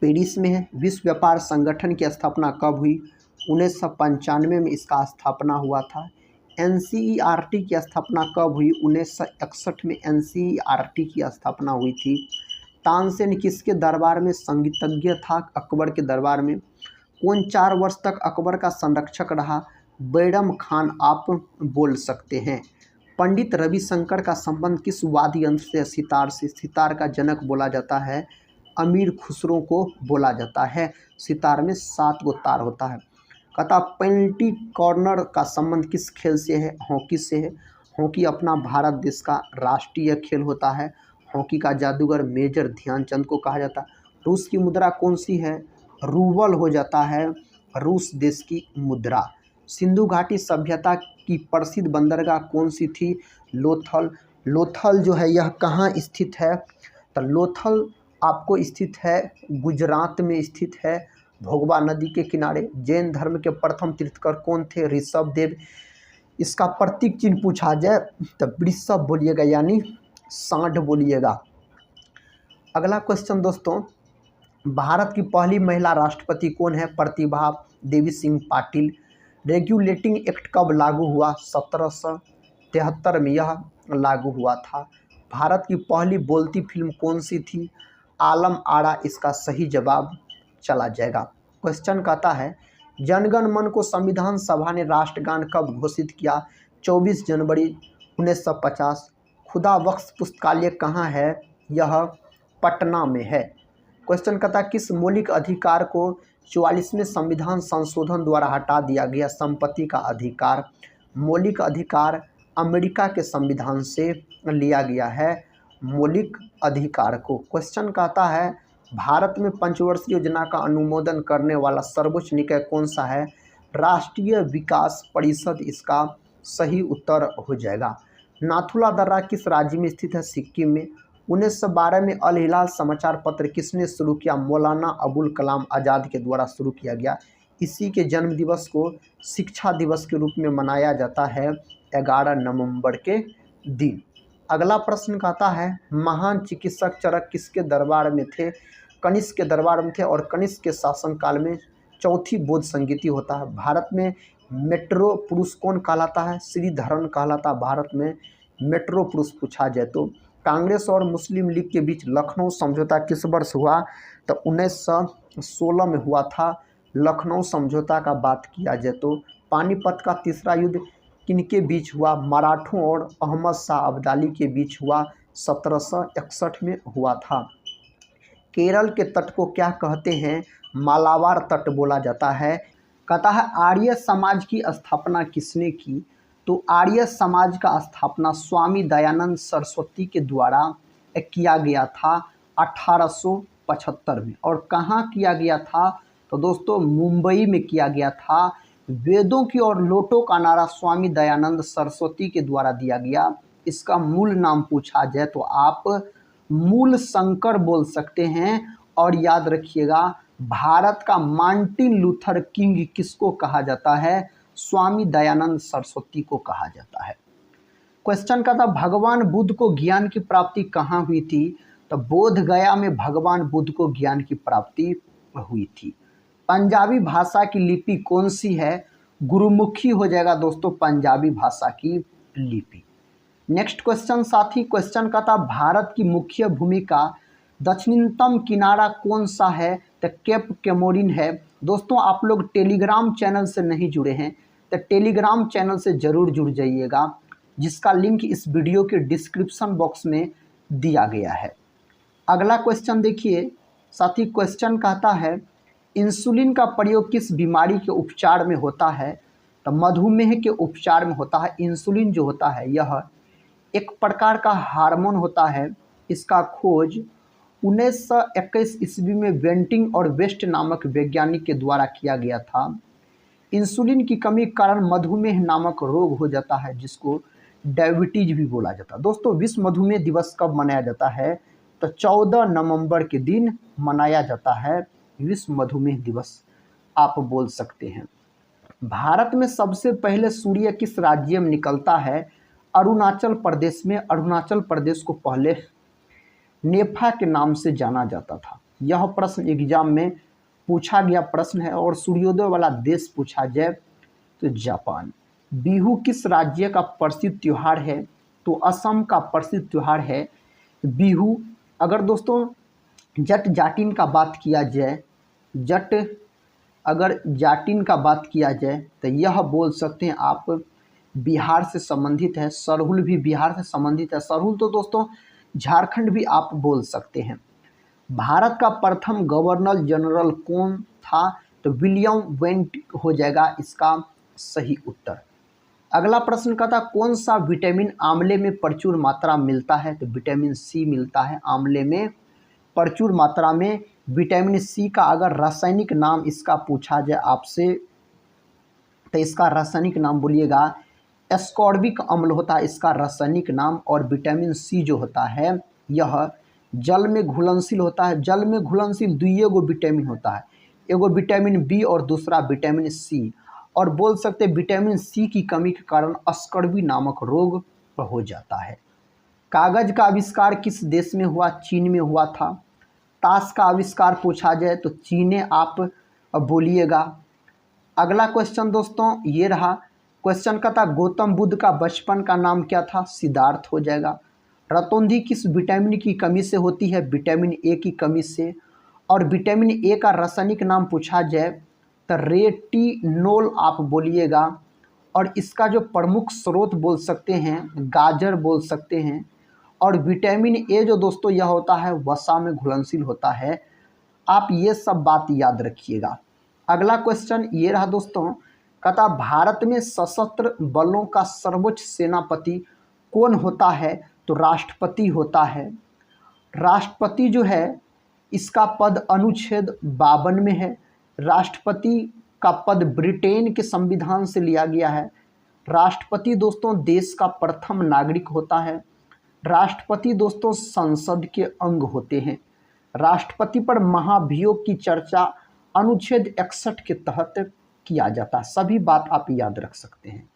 पेरिस में है। विश्व व्यापार संगठन की स्थापना कब हुई? 1995 में इसका स्थापना हुआ था। एनसीईआरटी की स्थापना कब हुई? 1961 में एनसीईआरटी की स्थापना हुई थी। तानसेन किसके दरबार में संगीतज्ञ था? अकबर के दरबार में। कौन 4 वर्ष तक अकबर का संरक्षक रहा? बैरम खान आप बोल सकते हैं। पंडित रविशंकर का संबंध किस वाद्य यंत्र से? सितार से। सितार का जनक बोला जाता है अमीर खुसरो को बोला जाता है। सितार में 7 गो तार होता है। कहता पेनल्टी कॉर्नर का संबंध किस खेल से है? हॉकी से है। हॉकी अपना भारत देश का राष्ट्रीय खेल होता है। हॉकी का जादूगर मेजर ध्यानचंद को कहा जाता है। रूस की मुद्रा कौन सी है? रूबल हो जाता है रूस देश की मुद्रा। सिंधु घाटी सभ्यता की प्रसिद्ध बंदरगाह कौन सी थी? लोथल। लोथल जो है यह कहाँ स्थित है? तो लोथल आपको स्थित है गुजरात में स्थित है, भोगवा नदी के किनारे। जैन धर्म के प्रथम तीर्थकर कौन थे? ऋषभ देव। इसका प्रतीक चिन्ह पूछा जाए तो वृषभ बोलिएगा, यानी सांड बोलिएगा। अगला क्वेश्चन दोस्तों, भारत की पहली महिला राष्ट्रपति कौन है? प्रतिभा देवी सिंह पाटिल। रेगुलेटिंग एक्ट कब लागू हुआ? 1773 में यह लागू हुआ था। भारत की पहली बोलती फिल्म कौन सी थी? आलम आरा इसका सही जवाब चला जाएगा। क्वेश्चन कहता है जनगण मन को संविधान सभा ने राष्ट्रगान कब घोषित किया? 24 जनवरी 1950। खुदा बख्श पुस्तकालय कहाँ है? यह पटना में है। क्वेश्चन कहता है किस मौलिक अधिकार को 44वें संविधान संशोधन द्वारा हटा दिया गया? संपत्ति का अधिकार। मौलिक अधिकार अमेरिका के संविधान से लिया गया है मौलिक अधिकार को। क्वेश्चन कहता है भारत में पंचवर्षीय योजना का अनुमोदन करने वाला सर्वोच्च निकाय कौन सा है? राष्ट्रीय विकास परिषद इसका सही उत्तर हो जाएगा। नाथुला दर्रा किस राज्य में स्थित है? सिक्किम में। 1912 में अल हिलाल समाचार पत्र किसने शुरू किया? मौलाना अबुल कलाम आज़ाद के द्वारा शुरू किया गया। इसी के जन्म दिवस को शिक्षा दिवस के रूप में मनाया जाता है 11 नवंबर के दिन। अगला प्रश्न कहता है महान चिकित्सक चरक किसके दरबार में थे? कनिष्क के दरबार में थे, और कनिष्क के शासनकाल में चौथी बौद्ध संगीति होता है। भारत में मेट्रो पुरुष कौन कहलाता है? श्रीधरन कहलाता है भारत में मेट्रो पुरुष पूछा जाए तो। कांग्रेस और मुस्लिम लीग के बीच लखनऊ समझौता किस वर्ष हुआ? तो 1916 में हुआ था लखनऊ समझौता का बात किया जाए तो। पानीपत का तीसरा युद्ध किनके बीच हुआ? मराठों और अहमद शाह अब्दाली के बीच हुआ, 1761 में हुआ था। केरल के तट को क्या कहते हैं? मालाबार तट बोला जाता है। कहता है आर्य समाज की स्थापना किसने की? तो आर्य समाज का स्थापना स्वामी दयानंद सरस्वती के द्वारा किया गया था 1875 में। और कहाँ किया गया था? तो दोस्तों मुंबई में किया गया था। वेदों की और लोटों का नारा स्वामी दयानंद सरस्वती के द्वारा दिया गया। इसका मूल नाम पूछा जाए तो आप मूल शंकर बोल सकते हैं। और याद रखिएगा भारत का मार्टिन लूथर किंग किसको कहा जाता है? स्वामी दयानंद सरस्वती को कहा जाता है। क्वेश्चन का था भगवान बुद्ध को ज्ञान की प्राप्ति कहाँ हुई थी? तो बोध गया में भगवान बुद्ध को ज्ञान की प्राप्ति हुई थी। पंजाबी भाषा की लिपि कौन सी है? गुरुमुखी हो जाएगा दोस्तों पंजाबी भाषा की लिपि। नेक्स्ट क्वेश्चन साथी, क्वेश्चन का था भारत की मुख्य भूमि का दक्षिणतम किनारा कौन सा है? तो केप कैमोरिन है। दोस्तों आप लोग टेलीग्राम चैनल से नहीं जुड़े हैं तो टेलीग्राम चैनल से ज़रूर जुड़ जाइएगा, जिसका लिंक इस वीडियो के डिस्क्रिप्शन बॉक्स में दिया गया है। अगला क्वेश्चन देखिए साथी, क्वेश्चन कहता है इंसुलिन का प्रयोग किस बीमारी के उपचार में होता है? तो मधुमेह के उपचार में होता है। इंसुलिन जो होता है यह एक प्रकार का हार्मोन होता है। इसका खोज 1921 ईस्वी में वेंटिंग और वेस्ट नामक वैज्ञानिक के द्वारा किया गया था। इंसुलिन की कमी के कारण मधुमेह नामक रोग हो जाता है, जिसको डायबिटीज भी बोला जाता है। दोस्तों विश्व मधुमेह दिवस कब मनाया जाता है? तो 14 नवंबर के दिन मनाया जाता है विश्व मधुमेह दिवस आप बोल सकते हैं। भारत में सबसे पहले सूर्य किस राज्य में निकलता है? अरुणाचल प्रदेश में। अरुणाचल प्रदेश को पहले नेफा के नाम से जाना जाता था। यह प्रश्न एग्जाम में पूछा गया प्रश्न है। और सूर्योदय वाला देश पूछा जाए तो जापान। बिहू किस राज्य का प्रसिद्ध त्यौहार है? तो असम का प्रसिद्ध त्यौहार है बिहू। अगर दोस्तों जट जाटिन का बात किया जाए, अगर जाटिन का बात किया जाए तो यह बोल सकते हैं आप बिहार से संबंधित है। सरहुल भी बिहार से संबंधित है। सरहुल तो दोस्तों झारखंड भी आप बोल सकते हैं। भारत का प्रथम गवर्नर जनरल कौन था? तो विलियम वेंट हो जाएगा इसका सही उत्तर। अगला प्रश्न का था कौन सा विटामिन आंवले में प्रचुर मात्रा मिलता है? तो विटामिन सी मिलता है आंवले में प्रचुर मात्रा में। विटामिन सी का अगर रासायनिक नाम इसका पूछा जाए आपसे तो इसका रासायनिक नाम बोलिएगा एस्कॉर्बिक अम्ल होता है इसका रासायनिक नाम। और विटामिन सी जो होता है यह जल में घुलनशील होता है। जल में घुलनशील दुइये गो विटामिन होता है, एगो विटामिन बी और दूसरा विटामिन सी। और बोल सकते विटामिन सी की कमी के कारण स्कर्वी नामक रोग हो जाता है। कागज का आविष्कार किस देश में हुआ? चीन में हुआ था। ताश का आविष्कार पूछा जाए तो चीने आप बोलिएगा। अगला क्वेश्चन दोस्तों ये रहा। क्वेश्चन का था गौतम बुद्ध का बचपन का नाम क्या था? सिद्धार्थ हो जाएगा। रतौंधी किस विटामिन की कमी से होती है? विटामिन ए की कमी से। और विटामिन ए का रासायनिक नाम पूछा जाए तो रेटिनोल आप बोलिएगा। और इसका जो प्रमुख स्रोत बोल सकते हैं गाजर बोल सकते हैं। और विटामिन ए जो दोस्तों यह होता है वसा में घुलनशील होता है। आप ये सब बात याद रखिएगा। अगला क्वेश्चन ये रहा दोस्तों, कहता भारत में सशस्त्र बलों का सर्वोच्च सेनापति कौन होता है? तो राष्ट्रपति होता है। राष्ट्रपति जो है इसका पद अनुच्छेद 52 में है। राष्ट्रपति का पद ब्रिटेन के संविधान से लिया गया है। राष्ट्रपति दोस्तों देश का प्रथम नागरिक होता है। राष्ट्रपति दोस्तों संसद के अंग होते हैं। राष्ट्रपति पर महाभियोग की चर्चा अनुच्छेद 61 के तहत किया जाता है। सभी बात आप याद रख सकते हैं।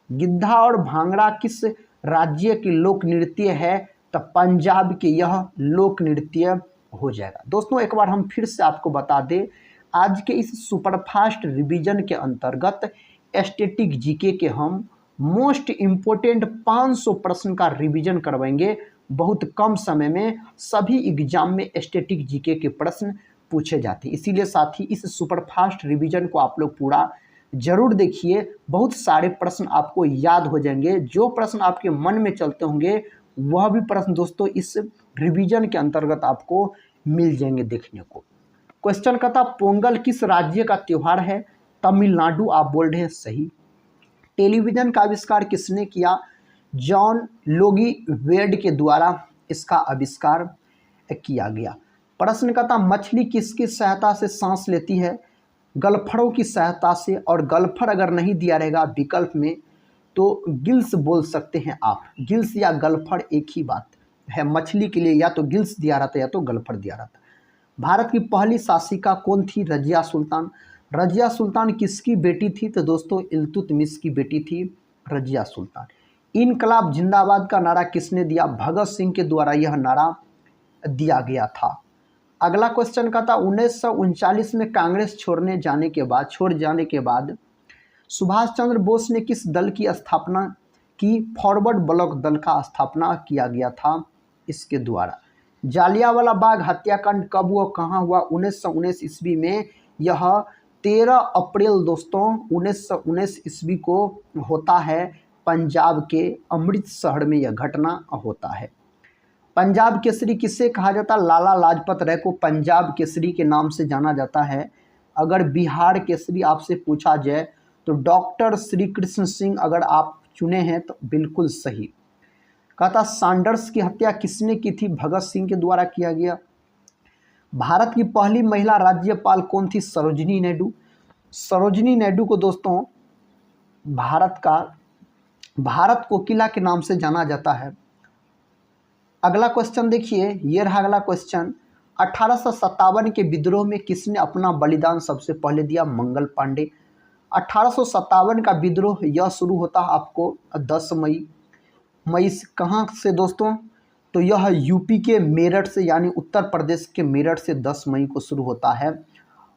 गिद्धा और भांगड़ा किस राज्य की लोक नृत्य है? तो पंजाब के यह लोक नृत्य हो जाएगा। दोस्तों एक बार हम फिर से आपको बता दें, आज के इस सुपरफास्ट रिवीजन के अंतर्गत स्टैटिक जीके के हम मोस्ट इम्पोर्टेंट 500 प्रश्न का रिवीजन करवाएंगे। बहुत कम समय में सभी एग्जाम में स्टैटिक जीके के प्रश्न पूछे जाते हैं। इसीलिए साथी इस सुपरफास्ट रिवीजन को आप लोग पूरा जरूर देखिए। बहुत सारे प्रश्न आपको याद हो जाएंगे। जो प्रश्न आपके मन में चलते होंगे वह भी प्रश्न दोस्तों इस रिवीजन के अंतर्गत आपको मिल जाएंगे देखने को। क्वेश्चन का था पोंगल किस राज्य का त्यौहार है? तमिलनाडु आप बोल रहे हैं सही। टेलीविजन का आविष्कार किसने किया? जॉन लोगी वेड के द्वारा इसका आविष्कार किया गया। प्रश्न का था मछली किसकी सहायता से सांस लेती है? गल्फड़ों की सहायता से। और गल्फर अगर नहीं दिया रहेगा विकल्प में तो गिल्स बोल सकते हैं आप। गिल्स या गल्फर एक ही बात है। मछली के लिए या तो गिल्स दिया रहता या तो गल्फर दिया रहता। भारत की पहली शासिका कौन थी? रजिया सुल्तान। रजिया सुल्तान किसकी बेटी थी? तो दोस्तों इल्तुतमिश की बेटी थी रजिया सुल्तान। इनकलाब जिंदाबाद का नारा किसने दिया? भगत सिंह के द्वारा यह नारा दिया गया था। अगला क्वेश्चन का था 1939 में कांग्रेस छोड़ जाने के बाद सुभाष चंद्र बोस ने किस दल की स्थापना की? फॉरवर्ड ब्लॉक दल का स्थापना किया गया था इसके द्वारा। जालियांवाला बाग हत्याकांड कब हुआ, कहाँ हुआ? 1919 ईस्वी में। यह 13 अप्रैल दोस्तों 1919 ईस्वी को होता है। पंजाब के अमृतसर में यह घटना होता है। पंजाब केसरी किसे कहा जाता है? लाला लाजपत राय को पंजाब केसरी के नाम से जाना जाता है। अगर बिहार केसरी आपसे पूछा जाए तो डॉक्टर श्री कृष्ण सिंह अगर आप चुने हैं तो बिल्कुल सही। कहता सैंडर्स की हत्या किसने की थी? भगत सिंह के द्वारा किया गया। भारत की पहली महिला राज्यपाल कौन थी? सरोजिनी नायडू। सरोजिनी नायडू को दोस्तों भारत को किला के नाम से जाना जाता है। अगला क्वेश्चन देखिए, ये रहा अगला क्वेश्चन। 1857 के विद्रोह में किसने अपना बलिदान सबसे पहले दिया? मंगल पांडे। 1857 का विद्रोह यह शुरू होता है आपको 10 मई कहाँ से दोस्तों? तो यह यूपी के मेरठ से यानी उत्तर प्रदेश के मेरठ से 10 मई को शुरू होता है।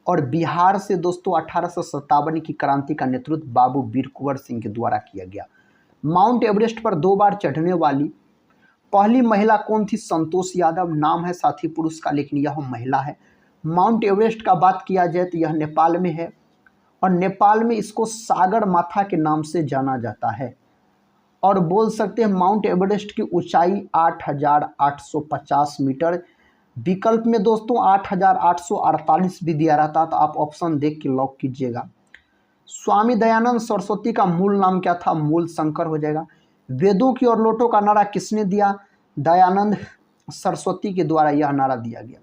और बिहार से दोस्तों 1857 की क्रांति का नेतृत्व बाबू वीर कुंवर सिंह के द्वारा किया गया। माउंट एवरेस्ट पर 2 बार चढ़ने वाली पहली महिला कौन थी? संतोष यादव। नाम है साथी पुरुष का लेकिन यह महिला है। माउंट एवरेस्ट का बात किया जाए तो यह नेपाल में है और नेपाल में इसको सागर माथा के नाम से जाना जाता है। और बोल सकते हैं माउंट एवरेस्ट की ऊंचाई 8,850 मीटर। विकल्प में दोस्तों 8,848 भी दिया रहता, तो आप ऑप्शन देख के लॉक कीजिएगा। स्वामी दयानंद सरस्वती का मूल नाम क्या था? मूल शंकर हो जाएगा। वेदों की और लोटों का नारा किसने दिया? दयानंद सरस्वती के द्वारा यह नारा दिया गया।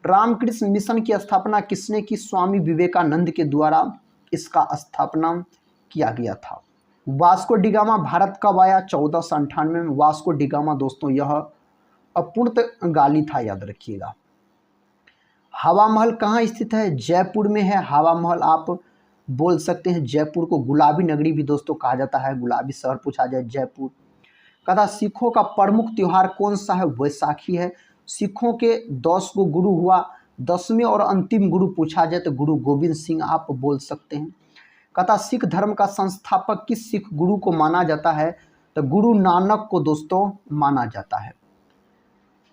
रामकृष्ण मिशन की स्थापना किसने की? स्वामी विवेकानंद के द्वारा इसका स्थापना किया गया था। वास्को डिगामा भारत कब आया? 1498 में। वास्को डिगामा दोस्तों यह अपुर्तगाली था, याद रखिएगा। हवा महल कहाँ स्थित है? जयपुर में है हवा महल। आप बोल सकते हैं जयपुर को गुलाबी नगरी भी दोस्तों कहा जाता है, गुलाबी शहर पूछा जाए जयपुर। कहता सिखों का प्रमुख त्योहार कौन सा है? वैसाखी है। सिखों के 10 को गुरु हुआ, 10वें और अंतिम गुरु पूछा जाए तो गुरु गोविंद सिंह आप बोल सकते हैं। कहता सिख धर्म का संस्थापक किस सिख गुरु को माना जाता है? तो गुरु नानक को दोस्तों माना जाता है।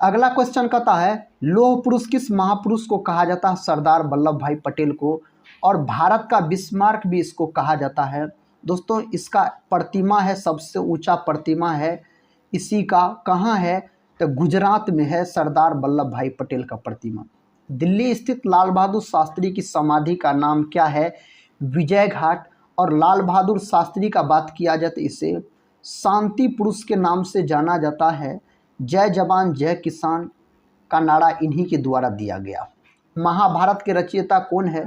अगला क्वेश्चन कहता है लौह पुरुष किस महापुरुष को कहा जाता है? सरदार वल्लभ भाई पटेल को। और भारत का बिस्मार्क भी इसको कहा जाता है दोस्तों। इसका प्रतिमा है, सबसे ऊंचा प्रतिमा है इसी का। कहाँ है? तो गुजरात में है सरदार वल्लभ भाई पटेल का प्रतिमा। दिल्ली स्थित लाल बहादुर शास्त्री की समाधि का नाम क्या है? विजय घाट। और लाल बहादुर शास्त्री का बात किया जाए तो इसे शांति पुरुष के नाम से जाना जाता है। जय जवान जय किसान का नारा इन्हीं के द्वारा दिया गया। महाभारत के रचयिता कौन है?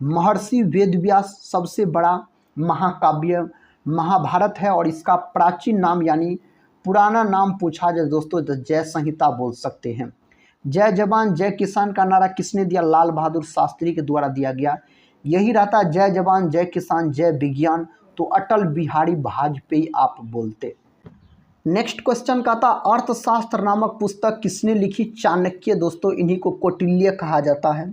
महर्षि वेदव्यास। सबसे बड़ा महाकाव्य महाभारत है और इसका प्राचीन नाम यानी पुराना नाम पूछा जाए दोस्तों तो जय संहिता बोल सकते हैं। जय जवान जय किसान का नारा किसने दिया? लाल बहादुर शास्त्री के द्वारा दिया गया। यही रहता जय जवान जय किसान जय विज्ञान तो अटल बिहारी वाजपेयी आप बोलते। नेक्स्ट क्वेश्चन का था अर्थशास्त्र नामक पुस्तक किसने लिखी? चाणक्य दोस्तों, इन्हीं को कौटिल्य कहा जाता है।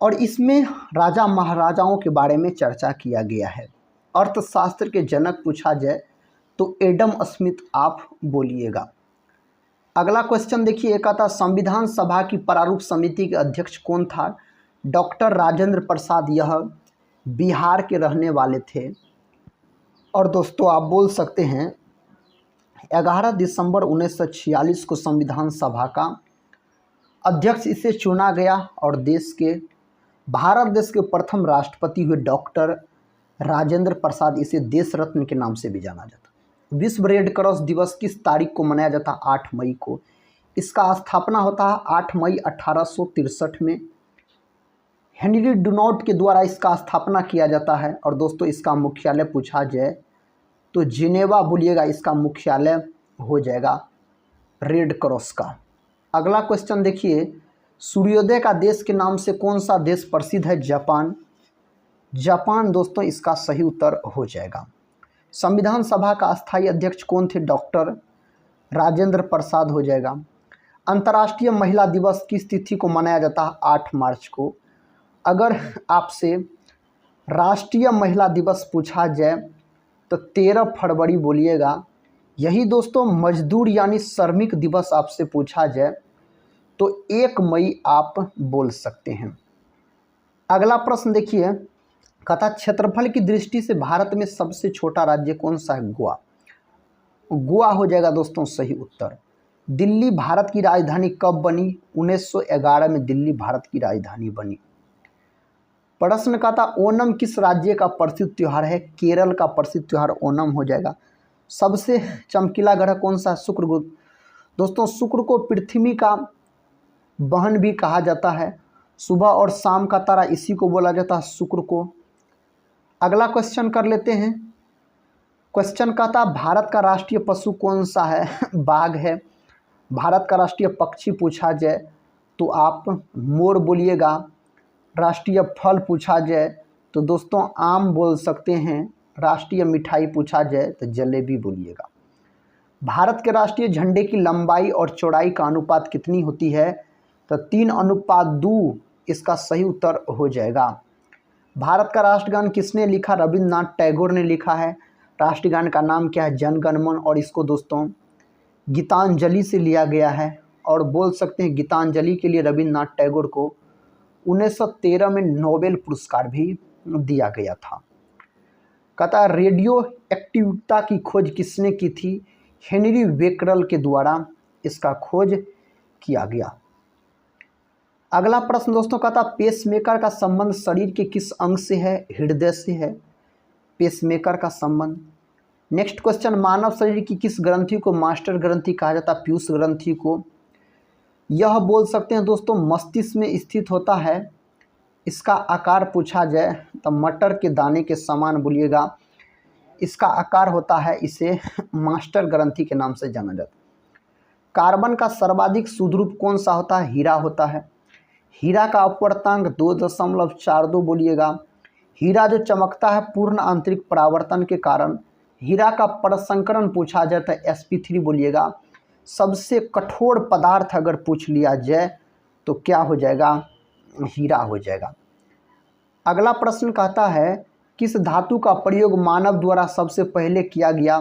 और इसमें राजा महाराजाओं के बारे में चर्चा किया गया है। अर्थशास्त्र के जनक पूछा जाए तो एडम स्मिथ आप बोलिएगा। अगला क्वेश्चन देखिए, एक आता संविधान सभा की प्रारूप समिति के अध्यक्ष कौन था? डॉक्टर राजेंद्र प्रसाद। यह बिहार के रहने वाले थे। और दोस्तों आप बोल सकते हैं 11 दिसंबर 1946 को संविधान सभा का अध्यक्ष इसे चुना गया और भारत देश के प्रथम राष्ट्रपति हुए डॉक्टर राजेंद्र प्रसाद। इसे देश रत्न के नाम से भी जाना जाता। विश्व रेड क्रॉस दिवस किस तारीख को मनाया जाता? 8 मई को। इसका स्थापना होता है 8 मई 1863 में। हेनरी डुनॉट के द्वारा इसका स्थापना किया जाता है। और दोस्तों इसका मुख्यालय पूछा जाए तो जिनेवा बोलिएगा, इसका मुख्यालय हो जाएगा रेड क्रॉस का। अगला क्वेश्चन देखिए, सूर्योदय का देश के नाम से कौन सा देश प्रसिद्ध है? जापान। जापान दोस्तों इसका सही उत्तर हो जाएगा। संविधान सभा का अस्थायी अध्यक्ष कौन थे? डॉक्टर राजेंद्र प्रसाद हो जाएगा। अंतर्राष्ट्रीय महिला दिवस किस तिथि को मनाया जाता है? 8 मार्च को। अगर आपसे राष्ट्रीय महिला दिवस पूछा जाए तो 13 फरवरी बोलिएगा। यही दोस्तों मजदूर यानी श्रमिक दिवस आपसे पूछा जाए तो 1 मई आप बोल सकते हैं। अगला प्रश्न देखिए, कहता क्षेत्रफल की दृष्टि से भारत में सबसे छोटा राज्य कौन सा है? गोवा। गोवा हो जाएगा दोस्तों सही उत्तर। दिल्ली भारत की राजधानी कब बनी? 1911 में दिल्ली भारत की राजधानी बनी। प्रश्न कहता ओणम किस राज्य का प्रसिद्ध त्यौहार है? केरल का प्रसिद्ध त्यौहार ओणम हो जाएगा। सबसे चमकीला ग्रह कौन सा है? शुक्र। दोस्तों शुक्र को पृथ्वी का बहन भी कहा जाता है। सुबह और शाम का तारा इसी को बोला जाता है, शुक्र को। अगला क्वेश्चन कर लेते हैं। क्वेश्चन कहता भारत का राष्ट्रीय पशु कौन सा है? बाघ है। भारत का राष्ट्रीय पक्षी पूछा जाए तो आप मोर बोलिएगा। राष्ट्रीय फल पूछा जाए तो दोस्तों आम बोल सकते हैं। राष्ट्रीय मिठाई पूछा जाए तो जलेबी बोलिएगा। भारत के राष्ट्रीय झंडे की लंबाई और चौड़ाई का अनुपात कितनी होती है? तो 3:2 इसका सही उत्तर हो जाएगा। भारत का राष्ट्रगान किसने लिखा? रविंद्रनाथ टैगोर ने लिखा है। राष्ट्रीय गान का नाम क्या है? जन गण मन। और इसको दोस्तों गीतांजलि से लिया गया है और बोल सकते हैं गीतांजलि के लिए रविंद्रनाथ टैगोर को 1913 में नोबेल पुरस्कार भी दिया गया था। कहता रेडियो एक्टिविटी की खोज किसने की थी? हेनरी बेकरल के द्वारा इसका खोज किया गया। अगला प्रश्न दोस्तों कहता पेसमेकर का संबंध शरीर के किस अंग से है? हृदय से है पेसमेकर का संबंध। नेक्स्ट क्वेश्चन, मानव शरीर की किस ग्रंथि को मास्टर ग्रंथि कहा जाता है? पीयूष ग्रंथि को। यह बोल सकते हैं दोस्तों मस्तिष्क में स्थित होता है। इसका आकार पूछा जाए तो मटर के दाने के समान बोलिएगा। इसका आकार होता है, इसे मास्टर ग्रंथि के नाम से जाना जाता है। कार्बन का सर्वाधिक शुद्ध रूप कौन सा होता है? हीरा होता है। हीरा का अपवर्तनांक 2.42 बोलिएगा। हीरा जो चमकता है पूर्ण आंतरिक परावर्तन के कारण। हीरा का प्रसंकरण पूछा जाए तो sp3 बोलिएगा। सबसे कठोर पदार्थ अगर पूछ लिया जाए तो क्या हो जाएगा? हीरा हो जाएगा। अगला प्रश्न कहता है किस धातु का प्रयोग मानव द्वारा सबसे पहले किया गया?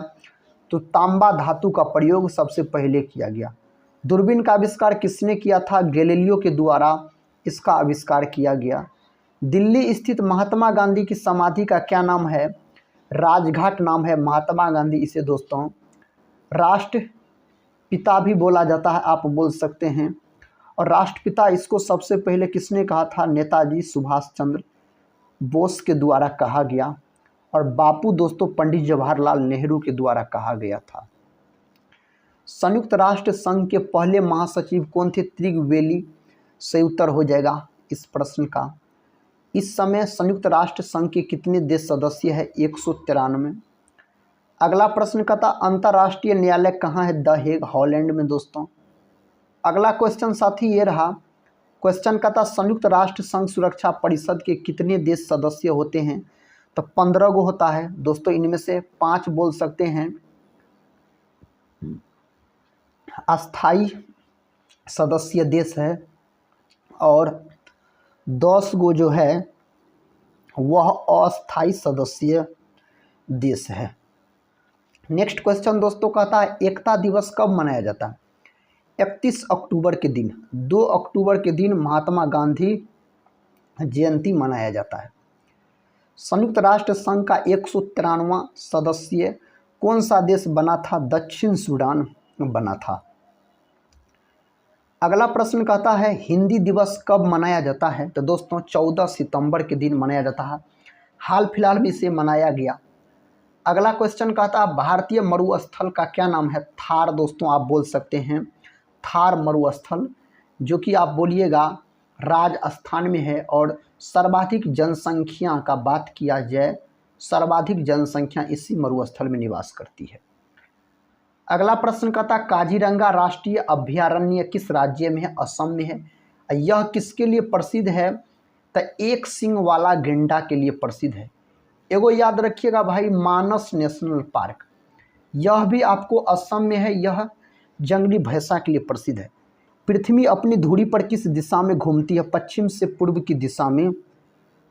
तो तांबा धातु का प्रयोग सबसे पहले किया गया। दूरबीन का आविष्कार किसने किया था? गैलीलियो के द्वारा इसका आविष्कार किया गया। दिल्ली स्थित महात्मा गांधी की समाधि का क्या नाम है? राजघाट नाम है महात्मा गांधी। इसे दोस्तों राष्ट्रपिता भी बोला जाता है, आप बोल सकते हैं। और राष्ट्रपिता इसको सबसे पहले किसने कहा था? नेताजी सुभाष चंद्र बोस के द्वारा कहा गया। और बापू दोस्तों पंडित जवाहरलाल नेहरू के द्वारा कहा गया था। संयुक्त राष्ट्र संघ के पहले महासचिव कौन थे? त्रिगवेली। सही उत्तर हो जाएगा इस प्रश्न का। इस समय संयुक्त राष्ट्र संघ के कितने देश सदस्य है? 193। अगला प्रश्न कहता अंतर्राष्ट्रीय न्यायालय कहाँ है? द हेग हॉलैंड में दोस्तों। अगला क्वेश्चन साथी ये रहा। क्वेश्चन कहता संयुक्त राष्ट्र संघ सुरक्षा परिषद के कितने देश सदस्य होते हैं? तो 15 गो होता है दोस्तों। इनमें से 5 बोल सकते हैं अस्थाई सदस्य देश है और 10 गो जो है वह अस्थाई सदस्य देश है। नेक्स्ट क्वेश्चन दोस्तों कहता है एकता दिवस कब मनाया जाता है? 31 अक्टूबर के दिन। 2 अक्टूबर के दिन महात्मा गांधी जयंती मनाया जाता है। संयुक्त राष्ट्र संघ का 193वां सदस्य कौन सा देश बना था? दक्षिण सूडान बना था। अगला प्रश्न कहता है हिंदी दिवस कब मनाया जाता है? तो दोस्तों 14 सितंबर के दिन मनाया जाता है। हाल फिलहाल में इसे मनाया गया। अगला क्वेश्चन कहता है भारतीय मरुस्थल का क्या नाम है? थार दोस्तों आप बोल सकते हैं। थार मरुस्थल जो कि आप बोलिएगा राजस्थान में है। और सर्वाधिक जनसंख्या का बात किया जाए, सर्वाधिक जनसंख्या इसी मरुस्थल में निवास करती है। अगला प्रश्न कहता काजीरंगा राष्ट्रीय अभयारण्य किस राज्य में है? असम में है। यह किसके लिए प्रसिद्ध है? तो एक सींग वाला गेंडा के लिए प्रसिद्ध है। एगो याद रखिएगा भाई, मानस नेशनल पार्क, यह भी आपको असम में है। यह जंगली भैंसा के लिए प्रसिद्ध है। पृथ्वी अपनी धुरी पर किस दिशा में घूमती है? पश्चिम से पूर्व की दिशा में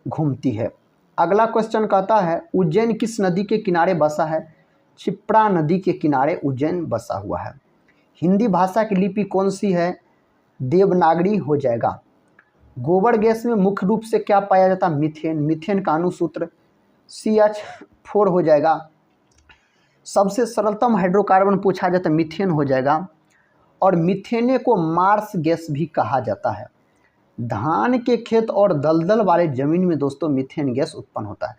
घूमती है। अगला क्वेश्चन कहता है उज्जैन किस नदी के किनारे बसा है? क्षिप्रा नदी के किनारे उज्जैन बसा हुआ है। हिंदी भाषा की लिपि कौन सी है? देवनागरी हो जाएगा। गोबर गैस में मुख्य रूप से क्या पाया जाता है? मीथेन। मीथेन का अणुसूत्र CH4 हो जाएगा। सबसे सरलतम हाइड्रोकार्बन पूछा जाता है, मीथेन हो जाएगा। और मीथेने को मार्स गैस भी कहा जाता है। धान के खेत और दलदल वाले जमीन में दोस्तों मीथेन गैस उत्पन्न होता है।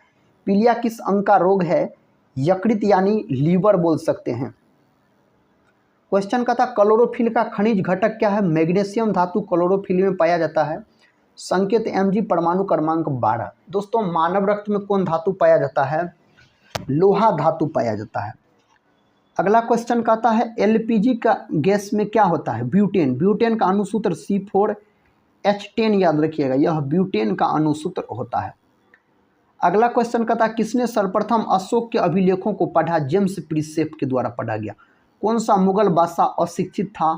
पीलिया किस अंग का रोग है? यकृत यानी लीवर बोल सकते हैं। क्वेश्चन का था क्लोरोफिल का खनिज घटक क्या है? मैग्नीशियम धातु क्लोरोफिल में पाया जाता है। संकेत Mg, परमाणु क्रमांक 12। दोस्तों मानव रक्त में कौन धातु पाया जाता है? लोहा धातु पाया जाता है। अगला क्वेश्चन कहता है LPG का गैस में क्या होता है? ब्यूटेन। ब्यूटेन का अणुसूत्र C4H10 याद रखिएगा, यह ब्यूटेन का अणुसूत्र होता है। अगला क्वेश्चन कहता है किसने सर्वप्रथम अशोक के अभिलेखों को पढ़ा? जेम्स प्रिंसेप के द्वारा पढ़ा गया। कौन सा मुगल बादशाह अशिक्षित था?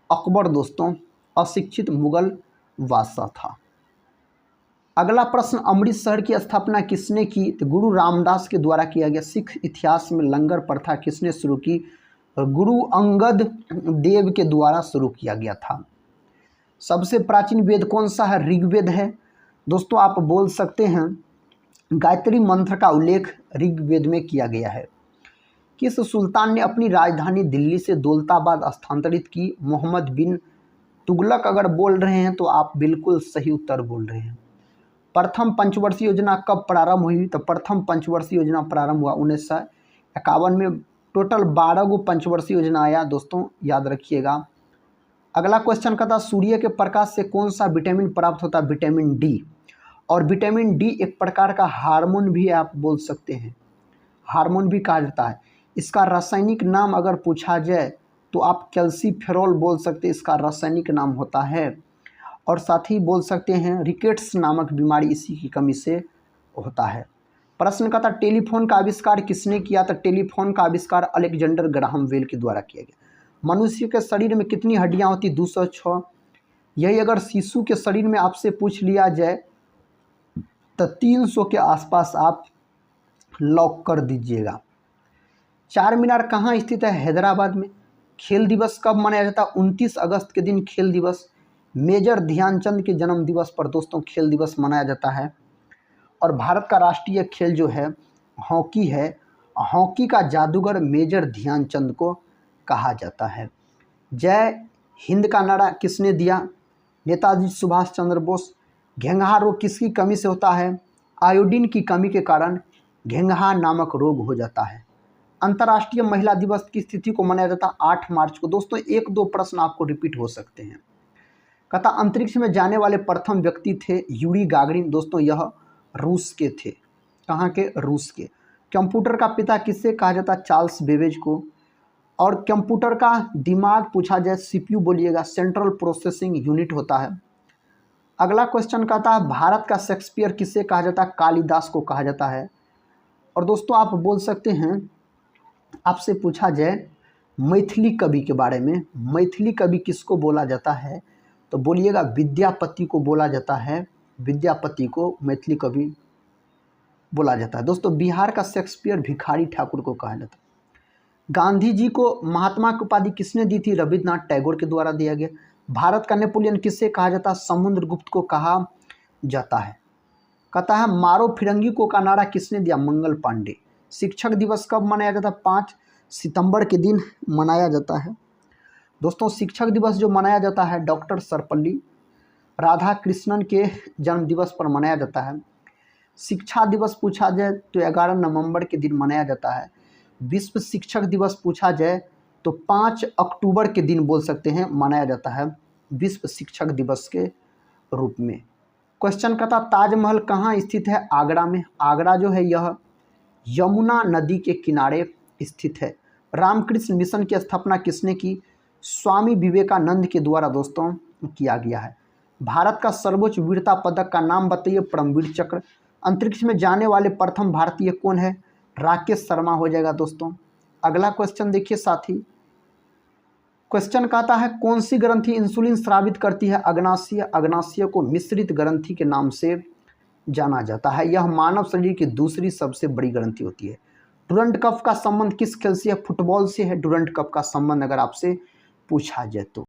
अकबर दोस्तों अशिक्षित मुगल बादशाह था। अगला प्रश्न अमृत शहर की स्थापना किसने की? तो गुरु रामदास के द्वारा किया गया। सिख इतिहास में लंगर प्रथा किसने शुरू की? गुरु अंगद देव के द्वारा शुरू किया गया था। सबसे प्राचीन वेद कौन सा है? ऋग्वेद है। दोस्तों आप बोल सकते हैं गायत्री मंत्र का उल्लेख ऋग्वेद में किया गया है। किस सुल्तान ने अपनी राजधानी दिल्ली से दौलताबाद स्थानांतरित की? मोहम्मद बिन तुगलक। अगर बोल रहे हैं तो आप बिल्कुल सही उत्तर बोल रहे हैं। प्रथम पंचवर्षीय योजना कब प्रारंभ हुई? तो प्रथम पंचवर्षीय योजना प्रारंभ हुआ 1951 में। टोटल 12 गो पंचवर्षीय योजना आया दोस्तों, याद रखिएगा। अगला क्वेश्चन का था सूर्य के प्रकाश से कौन सा विटामिन प्राप्त होता है? Vitamin D. और विटामिन डी एक प्रकार का हार्मोन भी आप बोल सकते हैं, हार्मोन भी कहा जाता है। इसका रासायनिक नाम अगर पूछा जाए तो आप कैल्सीफेरॉल बोल सकते हैं, इसका रासायनिक नाम होता है। और साथ ही बोल सकते हैं रिकेट्स नामक बीमारी इसी की कमी से होता है। प्रश्न का था टेलीफोन का आविष्कार किसने किया? था टेलीफोन का आविष्कार अलेक्जेंडर ग्राहम बेल के द्वारा किया गया। मनुष्य के शरीर में कितनी हड्डियां होती? 206। यही अगर शिशु के शरीर में आपसे पूछ लिया जाए तो 300 के आसपास आप लॉक कर दीजिएगा। चार मीनार कहाँ स्थित है? हैदराबाद में। खेल दिवस कब मनाया जाता है? 29 अगस्त के दिन खेल दिवस। मेजर ध्यानचंद के जन्म दिवस पर दोस्तों खेल दिवस मनाया जाता है। और भारत का राष्ट्रीय खेल जो है हॉकी है। हॉकी का जादूगर मेजर ध्यानचंद को कहा जाता है। जय हिंद का नारा किसने दिया? नेताजी सुभाष चंद्र बोस। घेंघा रोग किसकी कमी से होता है? आयोडीन की कमी के कारण घेंघा नामक रोग हो जाता है। अंतर्राष्ट्रीय महिला दिवस की तिथि को मनाया जाता है 8 मार्च को। दोस्तों 1-2 प्रश्न आपको रिपीट हो सकते हैं। कहता अंतरिक्ष में जाने वाले प्रथम व्यक्ति थे यूरी गागरिन। दोस्तों यह रूस के थे। कहाँ के? रूस के। कंप्यूटर का पिता किससे कहा जाता है? चार्ल्स बेबेज को। और कंप्यूटर का दिमाग पूछा जाए CPU बोलिएगा, सेंट्रल प्रोसेसिंग यूनिट होता है। अगला क्वेश्चन कहता है भारत का शेक्सपियर किससे कहा जाता है? कालिदास को कहा जाता है। और दोस्तों आप बोल सकते हैं आपसे पूछा जाए मैथिली कवि के बारे में, मैथिली कवि किसको बोला जाता है? तो बोलिएगा विद्यापति को बोला जाता है। विद्यापति को मैथिली कवि बोला जाता है। दोस्तों बिहार का शेक्सपियर भिखारी ठाकुर को कहा जाता है। गांधी जी को महात्मा की उपाधि किसने दी थी? रविन्द्रनाथ टैगोर के द्वारा दिया गया। भारत का नेपोलियन किससे कहा जाता है? समुद्रगुप्त को कहा जाता है। कहता है मारो फिरंगी को का नारा किसने दिया? मंगल पांडे। शिक्षक दिवस कब मनाया जाता है? 5 सितंबर के दिन मनाया जाता है। दोस्तों शिक्षक दिवस जो मनाया जाता है डॉक्टर सर्वपल्ली राधा कृष्णन के जन्म दिवस पर मनाया जाता है। शिक्षा दिवस पूछा जाए तो 11 नवंबर के दिन मनाया जाता है। विश्व शिक्षक दिवस पूछा जाए तो 5 अक्टूबर के दिन बोल सकते हैं मनाया जाता है विश्व शिक्षक दिवस के रूप में। क्वेश्चन का था ताजमहल कहाँ स्थित है? आगरा में। आगरा जो है यह यमुना नदी के किनारे स्थित है। रामकृष्ण मिशन की स्थापना किसने की? स्वामी विवेकानंद के द्वारा दोस्तों किया गया है। भारत का सर्वोच्च वीरता पदक का नाम बताइए? परमवीर चक्र। अंतरिक्ष में जाने वाले प्रथम भारतीय कौन है? राकेश शर्मा हो जाएगा दोस्तों। अगला क्वेश्चन देखिए साथी, क्वेश्चन कहता है कौन सी ग्रंथि इंसुलिन स्रावित करती है? अग्नाशय। अग्नाशय को मिश्रित ग्रंथि के नाम से जाना जाता है। यह मानव शरीर की दूसरी सबसे बड़ी ग्रंथि होती है। डुरंड कप का संबंध किस खेल से है? फुटबॉल से है डुरंड कप का संबंध, अगर आपसे पूछा जाए तो।